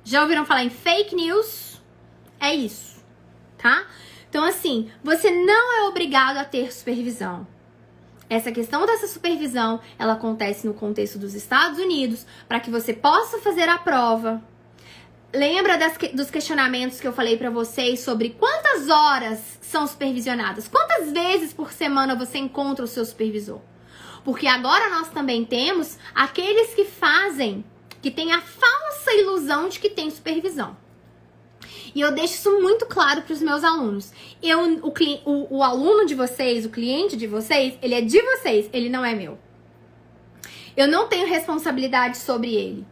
Já ouviram falar em fake news? É isso, tá? Então, assim, você não é obrigado a ter supervisão. Essa questão dessa supervisão, ela acontece no contexto dos Estados Unidos, para que você possa fazer a prova. Lembra dos questionamentos que eu falei pra vocês sobre quantas horas são supervisionadas? Quantas vezes por semana você encontra o seu supervisor? Porque agora nós também temos aqueles que têm a falsa ilusão de que tem supervisão. E eu deixo isso muito claro para os meus alunos. O aluno de vocês, o cliente de vocês, ele é de vocês, ele não é meu. Eu não tenho responsabilidade sobre ele.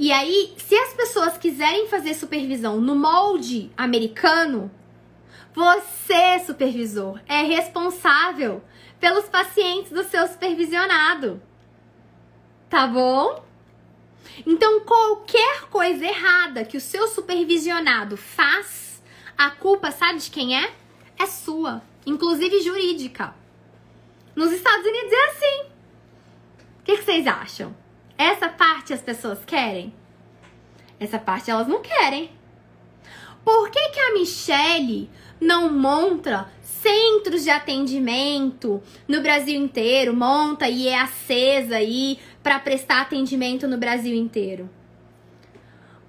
E aí, se as pessoas quiserem fazer supervisão no molde americano, você, supervisor, é responsável pelos pacientes do seu supervisionado. Tá bom? Então, qualquer coisa errada que o seu supervisionado faz, a culpa, sabe de quem é? É sua, inclusive jurídica. Nos Estados Unidos é assim. vocês acham? Essa parte as pessoas querem? Essa parte elas não querem. Por que que a Michelle não monta centros de atendimento no Brasil inteiro, monta e é acesa aí para prestar atendimento no Brasil inteiro?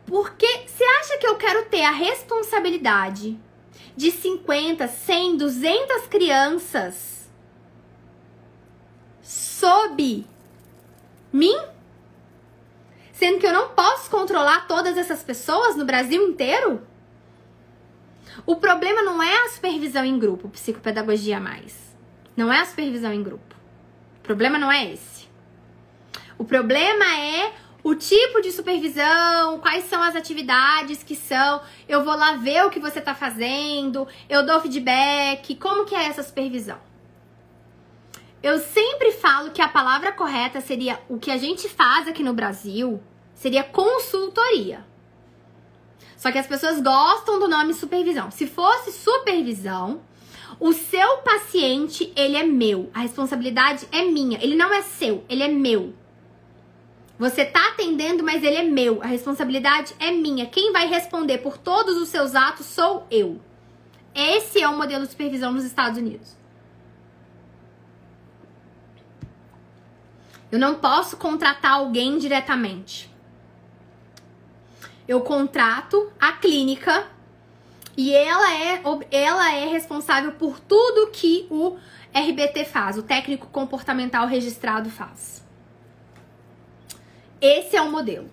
Porque você acha que eu quero ter a responsabilidade de 50, 100, 200 crianças sob mim? Sendo que eu não posso controlar todas essas pessoas no Brasil inteiro? O problema não é a supervisão em grupo, psicopedagogia mais. Não é a supervisão em grupo. O problema não é esse. O problema é o tipo de supervisão, quais são as atividades que são. Eu vou lá ver o que você tá fazendo, eu dou feedback, como que é essa supervisão? Eu sempre falo que a palavra correta seria, o que a gente faz aqui no Brasil, seria consultoria. Só que as pessoas gostam do nome supervisão. Se fosse supervisão, o seu paciente, ele é meu. A responsabilidade é minha. Ele não é seu, ele é meu. Você tá atendendo, mas ele é meu. A responsabilidade é minha. Quem vai responder por todos os seus atos sou eu. Esse é o modelo de supervisão nos Estados Unidos. Eu não posso contratar alguém diretamente. Eu contrato a clínica e ela é responsável por tudo que o RBT faz, o técnico comportamental registrado faz. Esse é o modelo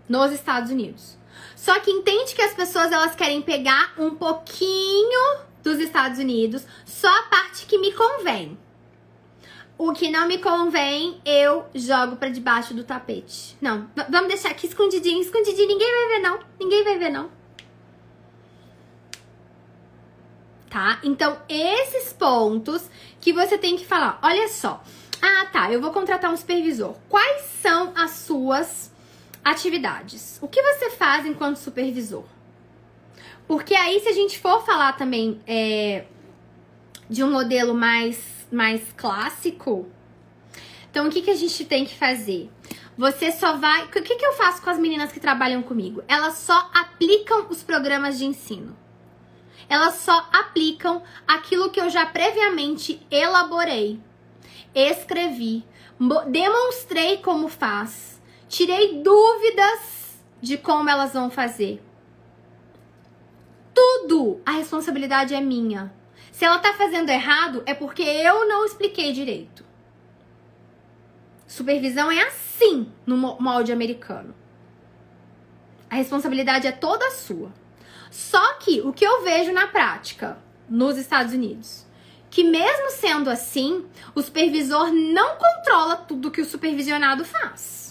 nos Estados Unidos. Só que entende que as pessoas elas querem pegar um pouquinho dos Estados Unidos, só a parte que me convém. O que não me convém, eu jogo pra debaixo do tapete. Não, vamos deixar aqui escondidinho, escondidinho. Ninguém vai ver, não. Ninguém vai ver, não. Tá? Então, esses pontos que você tem que falar. Olha só. Ah, tá, eu vou contratar um supervisor. Quais são as suas atividades? O que você faz enquanto supervisor? Porque aí, se a gente for falar também de um modelo mais clássico, então o que a gente tem que fazer? Você só vai... O que eu faço com as meninas que trabalham comigo? Elas só aplicam os programas de ensino. Elas só aplicam aquilo que eu já previamente elaborei, escrevi, demonstrei como faz, tirei dúvidas de como elas vão fazer. Tudo, a responsabilidade é minha. Se ela tá fazendo errado, é porque eu não expliquei direito. Supervisão é assim no molde americano. A responsabilidade é toda sua. Só que o que eu vejo na prática nos Estados Unidos, que mesmo sendo assim, o supervisor não controla tudo que o supervisionado faz.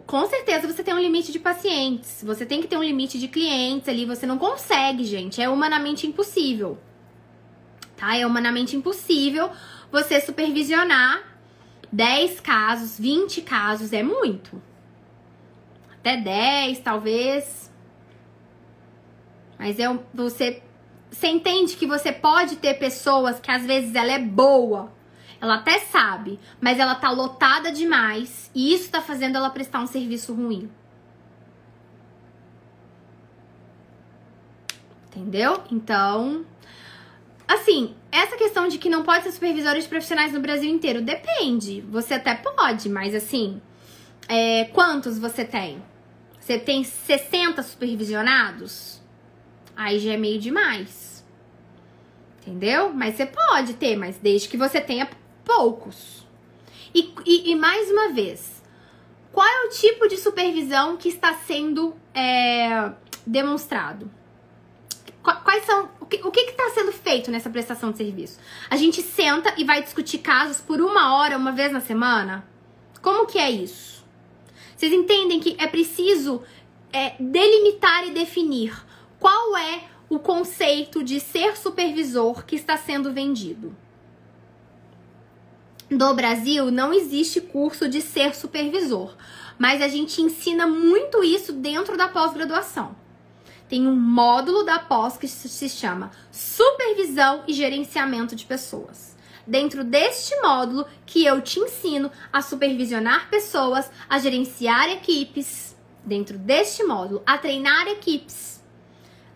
Com certeza você tem um limite de pacientes, você tem que ter um limite de clientes ali, você não consegue, gente, é humanamente impossível, tá? É humanamente impossível você supervisionar 10 casos, 20 casos, é muito. Até 10, talvez. Mas você entende que você pode ter pessoas que às vezes ela é boa, ela até sabe, mas ela tá lotada demais e isso tá fazendo ela prestar um serviço ruim. Entendeu? Então, assim, essa questão de que não pode ser supervisores profissionais no Brasil inteiro, depende. Você até pode, mas assim, quantos você tem? Você tem 60 supervisionados? Aí já é meio demais. Entendeu? Mas você pode ter, mas desde que você tenha poucos. E mais uma vez, qual é o tipo de supervisão que está sendo demonstrado? Quais são, o que está sendo feito nessa prestação de serviço? A gente senta e vai discutir casos por 1 hora, uma vez na semana? Como que é isso? Vocês entendem que é preciso delimitar e definir qual é o conceito de ser supervisor que está sendo vendido. No Brasil, não existe curso de ser supervisor, mas a gente ensina muito isso dentro da pós-graduação. tem um módulo da pós que se chama Supervisão e Gerenciamento de Pessoas. Dentro deste módulo que eu te ensino a supervisionar pessoas, a gerenciar equipes, dentro deste módulo, a treinar equipes.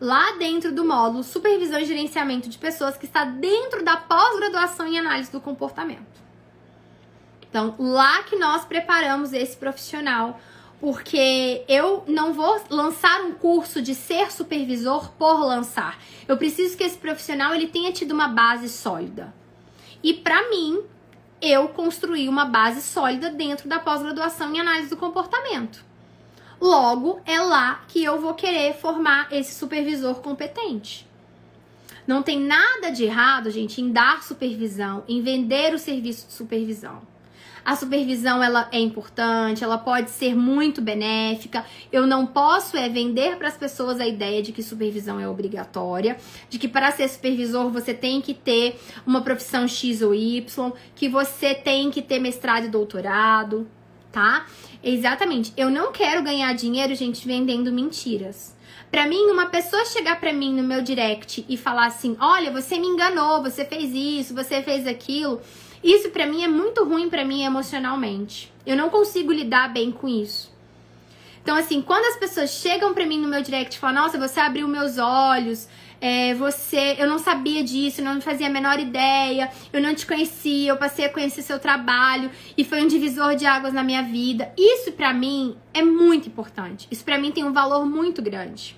Lá dentro do módulo Supervisão e Gerenciamento de Pessoas, que está dentro da pós-graduação em Análise do Comportamento. Então, lá que nós preparamos esse profissional, porque eu não vou lançar um curso de ser supervisor por lançar. Eu preciso que esse profissional ele tenha tido uma base sólida. E para mim, eu construí uma base sólida dentro da pós-graduação em Análise do Comportamento. Logo, é lá que eu vou querer formar esse supervisor competente. Não tem nada de errado, gente, em dar supervisão, em vender o serviço de supervisão. A supervisão, ela é importante, ela pode ser muito benéfica. Eu não posso vender para as pessoas a ideia de que supervisão é obrigatória, de que para ser supervisor você tem que ter uma profissão X ou Y, que você tem que ter mestrado e doutorado, tá? Exatamente. Eu não quero ganhar dinheiro, gente, vendendo mentiras. Pra mim, uma pessoa chegar pra mim no meu direct e falar assim, olha, você me enganou, você fez isso, você fez aquilo, isso pra mim é muito ruim pra mim emocionalmente. Eu não consigo lidar bem com isso. Então, assim, quando as pessoas chegam pra mim no meu direct e falam, nossa, você abriu meus olhos, eu não sabia disso, eu não fazia a menor ideia, eu não te conhecia, eu passei a conhecer seu trabalho e foi um divisor de águas na minha vida. Isso pra mim é muito importante. Isso pra mim tem um valor muito grande.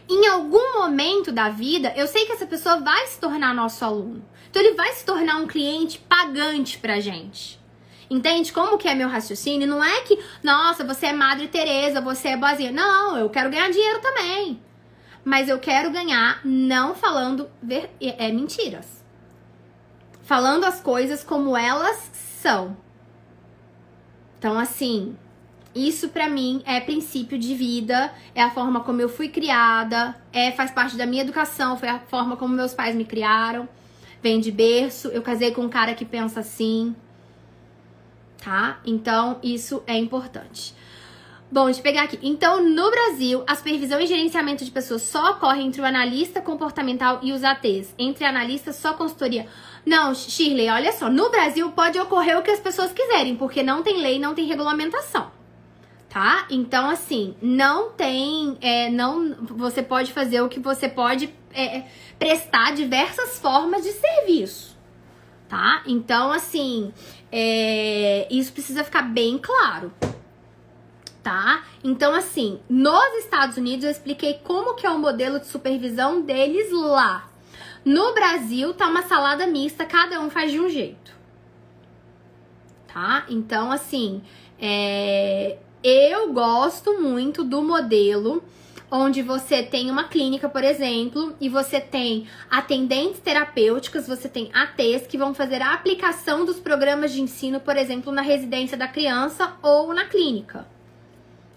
Em algum momento da vida, eu sei que essa pessoa vai se tornar nosso aluno. Então ele vai se tornar um cliente pagante pra gente. Entende como que é meu raciocínio? Não é que, nossa, você é Madre Teresa, você é boazinha. Não, eu quero ganhar dinheiro também. Mas eu quero ganhar não falando mentiras. Falando as coisas como elas são. Então, assim, isso pra mim é princípio de vida, é a forma como eu fui criada, faz parte da minha educação, foi a forma como meus pais me criaram. Vem de berço, eu casei com um cara que pensa assim, tá? Então, isso é importante. Bom, deixa eu pegar aqui. Então, no Brasil, a supervisão e gerenciamento de pessoas só ocorre entre o analista comportamental e os ATs. Entre analistas, só consultoria. Não, Shirley, olha só. No Brasil, pode ocorrer o que as pessoas quiserem, porque não tem lei, não tem regulamentação. Tá? Então, assim, não tem... você pode fazer o que você pode prestar diversas formas de serviço. Tá? Então, assim, isso precisa ficar bem claro. Tá? Então, assim, nos Estados Unidos eu expliquei como que é o modelo de supervisão deles lá. No Brasil tá uma salada mista, cada um faz de um jeito. Tá? Então, assim, eu gosto muito do modelo onde você tem uma clínica, por exemplo, e você tem atendentes terapêuticas, você tem ATs que vão fazer a aplicação dos programas de ensino, por exemplo, na residência da criança ou na clínica.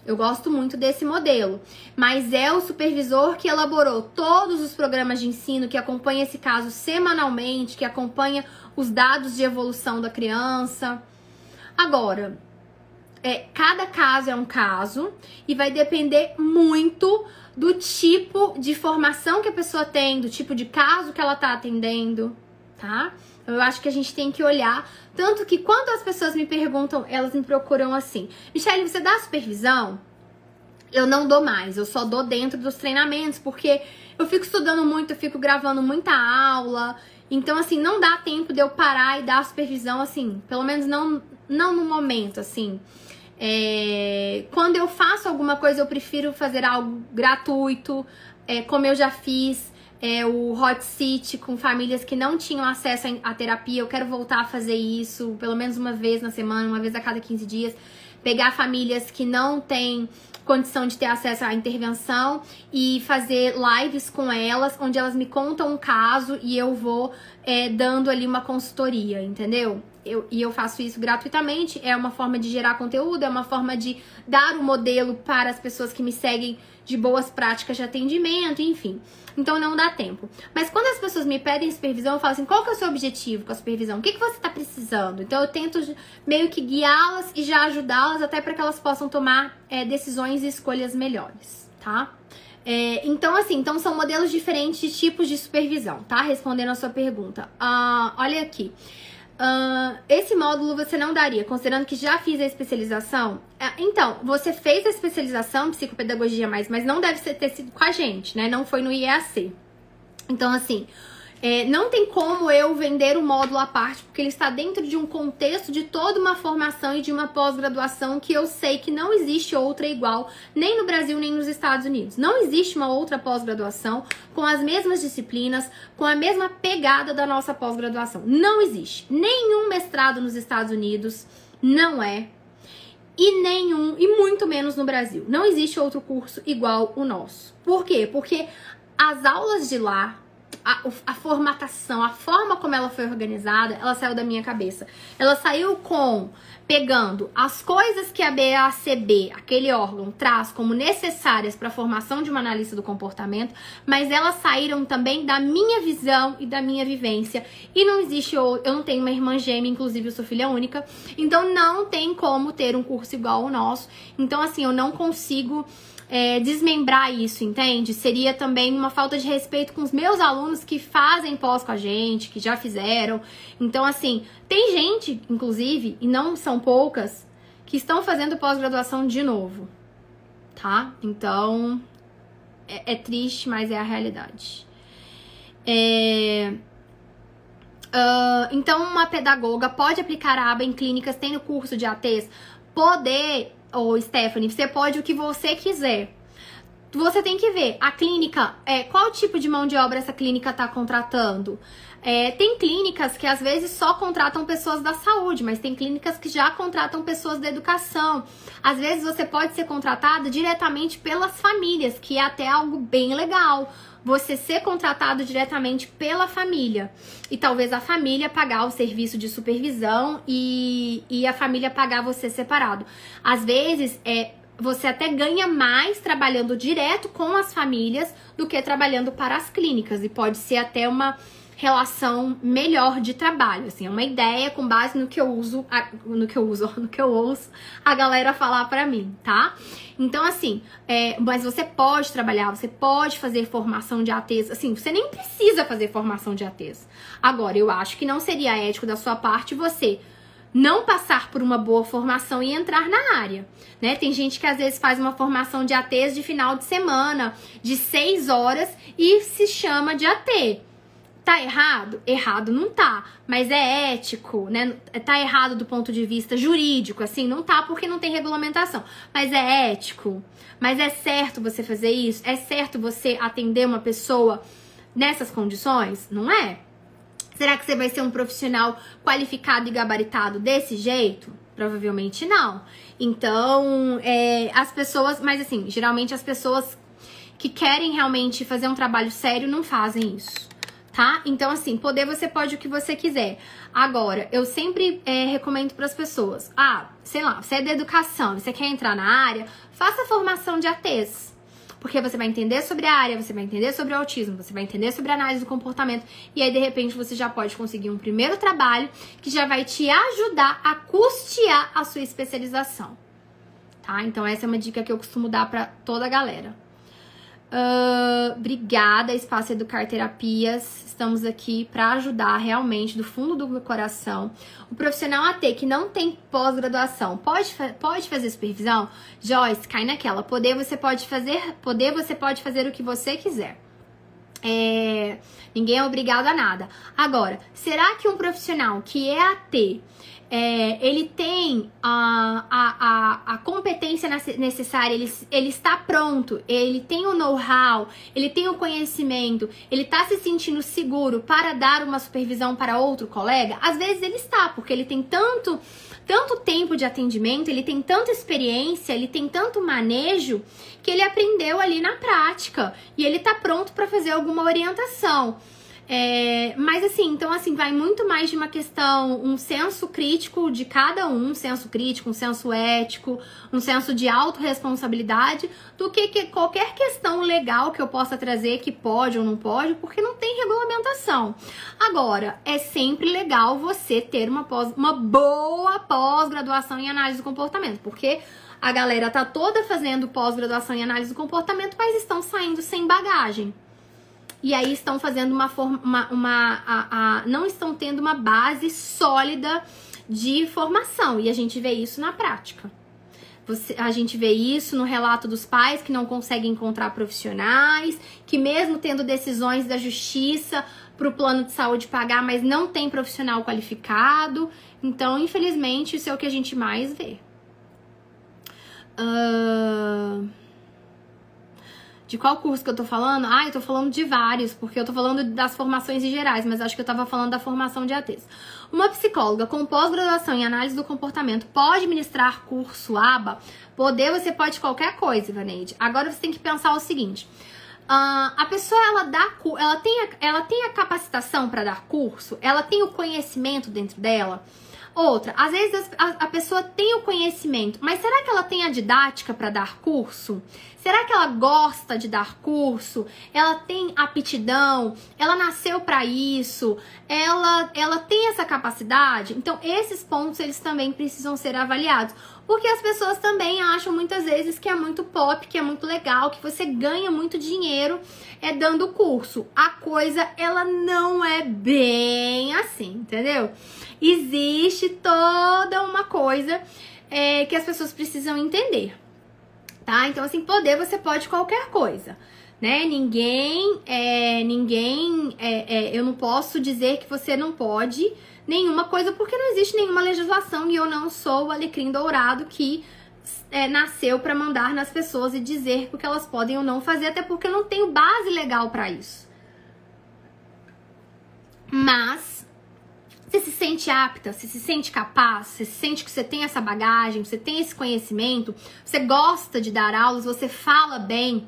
Eu gosto muito desse modelo, mas é o supervisor que elaborou todos os programas de ensino, que acompanha esse caso semanalmente, que acompanha os dados de evolução da criança. Agora, cada caso é um caso e vai depender muito do tipo de formação que a pessoa tem, do tipo de caso que ela tá atendendo, tá? Eu acho que a gente tem que olhar, tanto que quando as pessoas me perguntam, elas me procuram assim, Michele, você dá supervisão? Eu não dou mais, eu só dou dentro dos treinamentos, porque eu fico estudando muito, eu fico gravando muita aula, então assim, não dá tempo de eu parar e dar supervisão, assim, pelo menos não no momento, assim. Quando eu faço alguma coisa, eu prefiro fazer algo gratuito, como eu já fiz, o hot seat com famílias que não tinham acesso à terapia. Eu quero voltar a fazer isso pelo menos uma vez na semana, uma vez a cada 15 dias. Pegar famílias que não têm condição de ter acesso à intervenção e fazer lives com elas, onde elas me contam um caso e eu vou dando ali uma consultoria, entendeu? Eu faço isso gratuitamente, é uma forma de gerar conteúdo, é uma forma de dar o modelo para as pessoas que me seguem de boas práticas de atendimento, enfim. Então não dá tempo. Mas quando as pessoas me pedem supervisão, eu falo assim, qual que é o seu objetivo com a supervisão? O que você está precisando? Então eu tento meio que guiá-las e já ajudá-las até para que elas possam tomar decisões e escolhas melhores, tá? Então, assim, então são modelos diferentes de tipos de supervisão, tá? Respondendo a sua pergunta. Olha aqui. Esse módulo você não daria, considerando que já fiz a especialização? Então, você fez a especialização em psicopedagogia, mas não deve ter sido com a gente, né? Não foi no IEAC. Então, assim, não tem como eu vender o módulo à parte, porque ele está dentro de um contexto de toda uma formação e de uma pós-graduação que eu sei que não existe outra igual, nem no Brasil, nem nos Estados Unidos. Não existe uma outra pós-graduação com as mesmas disciplinas, com a mesma pegada da nossa pós-graduação. Não existe. Nenhum mestrado nos Estados Unidos não é. E muito menos no Brasil. Não existe outro curso igual o nosso. Por quê? Porque as aulas de lá, a formatação, a forma como ela foi organizada, ela saiu da minha cabeça. Ela saiu pegando as coisas que a BACB, aquele órgão, traz como necessárias para a formação de uma analista do comportamento, mas elas saíram também da minha visão e da minha vivência. E não existe, eu não tenho uma irmã gêmea, inclusive eu sou filha única, então não tem como ter um curso igual ao nosso. Então, assim, eu não consigo desmembrar isso, entende? Seria também uma falta de respeito com os meus alunos que fazem pós com a gente, que já fizeram. Então, assim, tem gente, inclusive, e não são poucas, que estão fazendo pós-graduação de novo, tá? Então, é triste, mas é a realidade. Então, uma pedagoga pode aplicar a aba em clínicas, tem no curso de ATs, Stephanie, você pode o que você quiser. Você tem que ver a clínica, qual tipo de mão de obra essa clínica está contratando. Tem clínicas que às vezes só contratam pessoas da saúde, mas tem clínicas que já contratam pessoas da educação. Às vezes você pode ser contratado diretamente pelas famílias, que é até algo bem legal. Você ser contratado diretamente pela família. E talvez a família pagar o serviço de supervisão e a família pagar você separado. Às vezes, você até ganha mais trabalhando direto com as famílias do que trabalhando para as clínicas. E pode ser até uma relação melhor de trabalho, assim, é uma ideia com base no que eu ouço a galera falar pra mim, tá? Então, assim, mas você pode trabalhar, você pode fazer formação de ATs, assim, você nem precisa fazer formação de ATs. Agora, eu acho que não seria ético da sua parte você não passar por uma boa formação e entrar na área, né? Tem gente que às vezes faz uma formação de ATs de final de semana, de 6 horas e se chama de AT. Tá errado? Errado não tá, mas é ético, né? Tá errado do ponto de vista jurídico, assim, não tá porque não tem regulamentação, mas é ético. Mas é certo você fazer isso? É certo você atender uma pessoa nessas condições? Não é? Será que você vai ser um profissional qualificado e gabaritado desse jeito? Provavelmente não. Então, as pessoas, mas assim, geralmente as pessoas que querem realmente fazer um trabalho sério não fazem isso. Tá? Então, assim, você pode o que você quiser. Agora, eu sempre recomendo para as pessoas, sei lá, você é da educação, você quer entrar na área, faça formação de ATs. Porque você vai entender sobre a área, você vai entender sobre o autismo, você vai entender sobre a análise do comportamento, e aí, de repente, você já pode conseguir um primeiro trabalho que já vai te ajudar a custear a sua especialização. Tá? Então, essa é uma dica que eu costumo dar para toda a galera. Obrigada, Espaço Educar Terapias. Estamos aqui para ajudar realmente do fundo do meu coração. O profissional AT que não tem pós-graduação pode fazer supervisão? Joyce, cai naquela. Você pode fazer o que você quiser. Ninguém é obrigado a nada. Agora, será que um profissional que é AT ele tem a competência necessária, ele está pronto, ele tem o know-how, ele tem o conhecimento, ele está se sentindo seguro para dar uma supervisão para outro colega? Às vezes ele está, porque ele tem tanto tempo de atendimento, ele tem tanta experiência, ele tem tanto manejo, que ele aprendeu ali na prática e ele está pronto para fazer alguma orientação. Mas assim, então assim, vai muito mais de uma questão, um senso crítico de cada um senso crítico, um senso ético, um senso de autorresponsabilidade, do que qualquer questão legal que eu possa trazer que pode ou não pode, porque não tem regulamentação. Agora, é sempre legal você ter uma boa pós-graduação em análise do comportamento, porque A galera tá toda fazendo pós-graduação em análise do comportamento, mas estão saindo sem bagagem. E aí estão fazendo não estão tendo uma base sólida de formação. E a gente vê isso na prática. A gente vê isso no relato dos pais que não conseguem encontrar profissionais, que mesmo tendo decisões da justiça para o plano de saúde pagar, mas não tem profissional qualificado. Então, infelizmente, isso é o que a gente mais vê. De qual curso que eu tô falando? Eu tô falando de vários, porque eu tô falando das formações em gerais, mas acho que eu tava falando da formação de ATs. Uma psicóloga com pós-graduação em análise do comportamento pode ministrar curso ABA? Você pode qualquer coisa, Ivaneide. Agora você tem que pensar o seguinte. A pessoa, ela tem a capacitação para dar curso? Ela tem o conhecimento dentro dela? Outra, às vezes a pessoa tem o conhecimento, mas será que ela tem a didática para dar curso? Será que ela gosta de dar curso? Ela tem aptidão? Ela nasceu para isso? Ela tem essa capacidade? Então, esses pontos, eles também precisam ser avaliados. Porque as pessoas também acham muitas vezes que é muito pop, que é muito legal, que você ganha muito dinheiro dando curso. A coisa, ela não é bem assim, entendeu? Existe toda uma coisa que as pessoas precisam entender, tá? Então, assim, você pode qualquer coisa, né? Eu não posso dizer que você não pode nenhuma coisa, porque não existe nenhuma legislação e eu não sou o alecrim dourado que nasceu para mandar nas pessoas e dizer o que elas podem ou não fazer, até porque eu não tenho base legal para isso. Mas você se sente apta, você se sente capaz, você sente que você tem essa bagagem, você tem esse conhecimento, você gosta de dar aulas, você fala bem,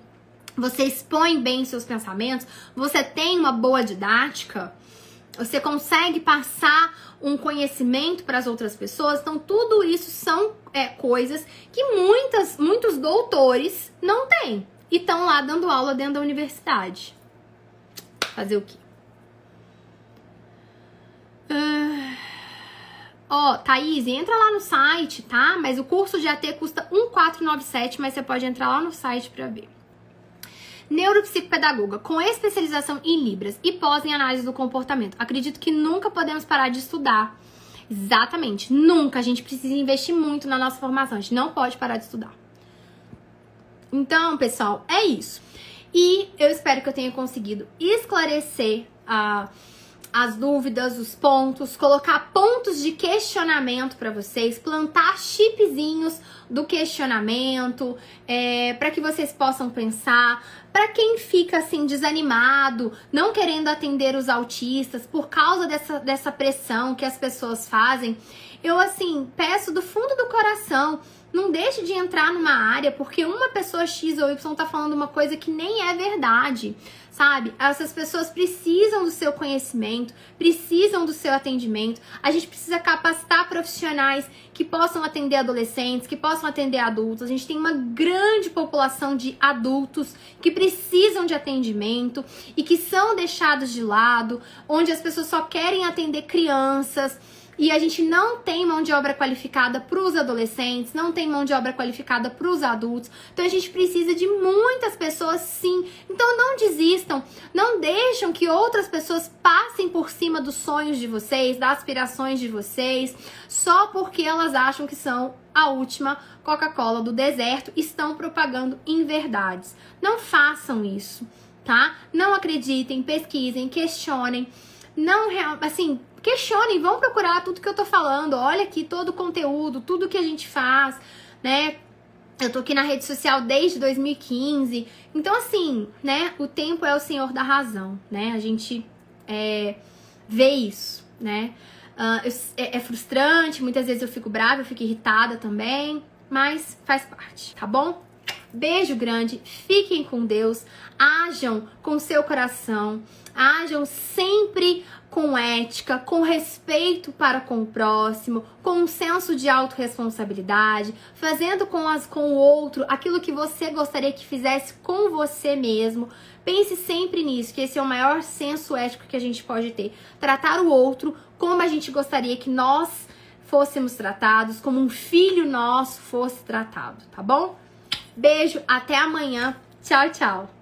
você expõe bem seus pensamentos, você tem uma boa didática, você consegue passar um conhecimento para as outras pessoas. Então, tudo isso são coisas que muitos doutores não têm e estão lá dando aula dentro da universidade. Fazer o quê? Thaís, entra lá no site, tá? Mas o curso de AT custa R$1.497, mas você pode entrar lá no site para ver. Neuropsicopedagoga, com especialização em Libras e pós em análise do comportamento. Acredito que nunca podemos parar de estudar. Exatamente, nunca. A gente precisa investir muito na nossa formação. A gente não pode parar de estudar. Então, pessoal, é isso. E eu espero que eu tenha conseguido esclarecer as dúvidas, os pontos, colocar pontos de questionamento para vocês, plantar chipzinhos do questionamento, para que vocês possam pensar. Para quem fica assim desanimado, não querendo atender os autistas por causa dessa pressão que as pessoas fazem, eu assim peço do fundo do coração, não deixe de entrar numa área porque uma pessoa X ou Y tá falando uma coisa que nem é verdade, sabe? Essas pessoas precisam do seu conhecimento, precisam do seu atendimento. A gente precisa capacitar profissionais que possam atender adolescentes, que possam atender adultos. A gente tem uma grande população de adultos que precisam de atendimento e que são deixados de lado, onde as pessoas só querem atender crianças. E a gente não tem mão de obra qualificada para os adolescentes, não tem mão de obra qualificada para os adultos. Então a gente precisa de muitas pessoas, sim. Então não desistam, não deixam que outras pessoas passem por cima dos sonhos de vocês, das aspirações de vocês, só porque elas acham que são a última Coca-Cola do deserto, estão propagando inverdades. Não façam isso, tá? Não acreditem, pesquisem, questionem. Não, assim, questionem, vão procurar tudo que eu tô falando. Olha aqui todo o conteúdo, tudo que a gente faz, né? Eu tô aqui na rede social desde 2015. Então, assim, né? O tempo é o senhor da razão, né? A gente vê isso, né? É frustrante, muitas vezes eu fico brava, eu fico irritada também, mas faz parte, tá bom? Beijo grande, fiquem com Deus, ajam com seu coração, ajam sempre com ética, com respeito para com o próximo, com um senso de autorresponsabilidade, fazendo com o outro aquilo que você gostaria que fizesse com você mesmo. Pense sempre nisso, que esse é o maior senso ético que a gente pode ter. Tratar o outro como a gente gostaria que nós fôssemos tratados, como um filho nosso fosse tratado, tá bom? Beijo, até amanhã. Tchau, tchau.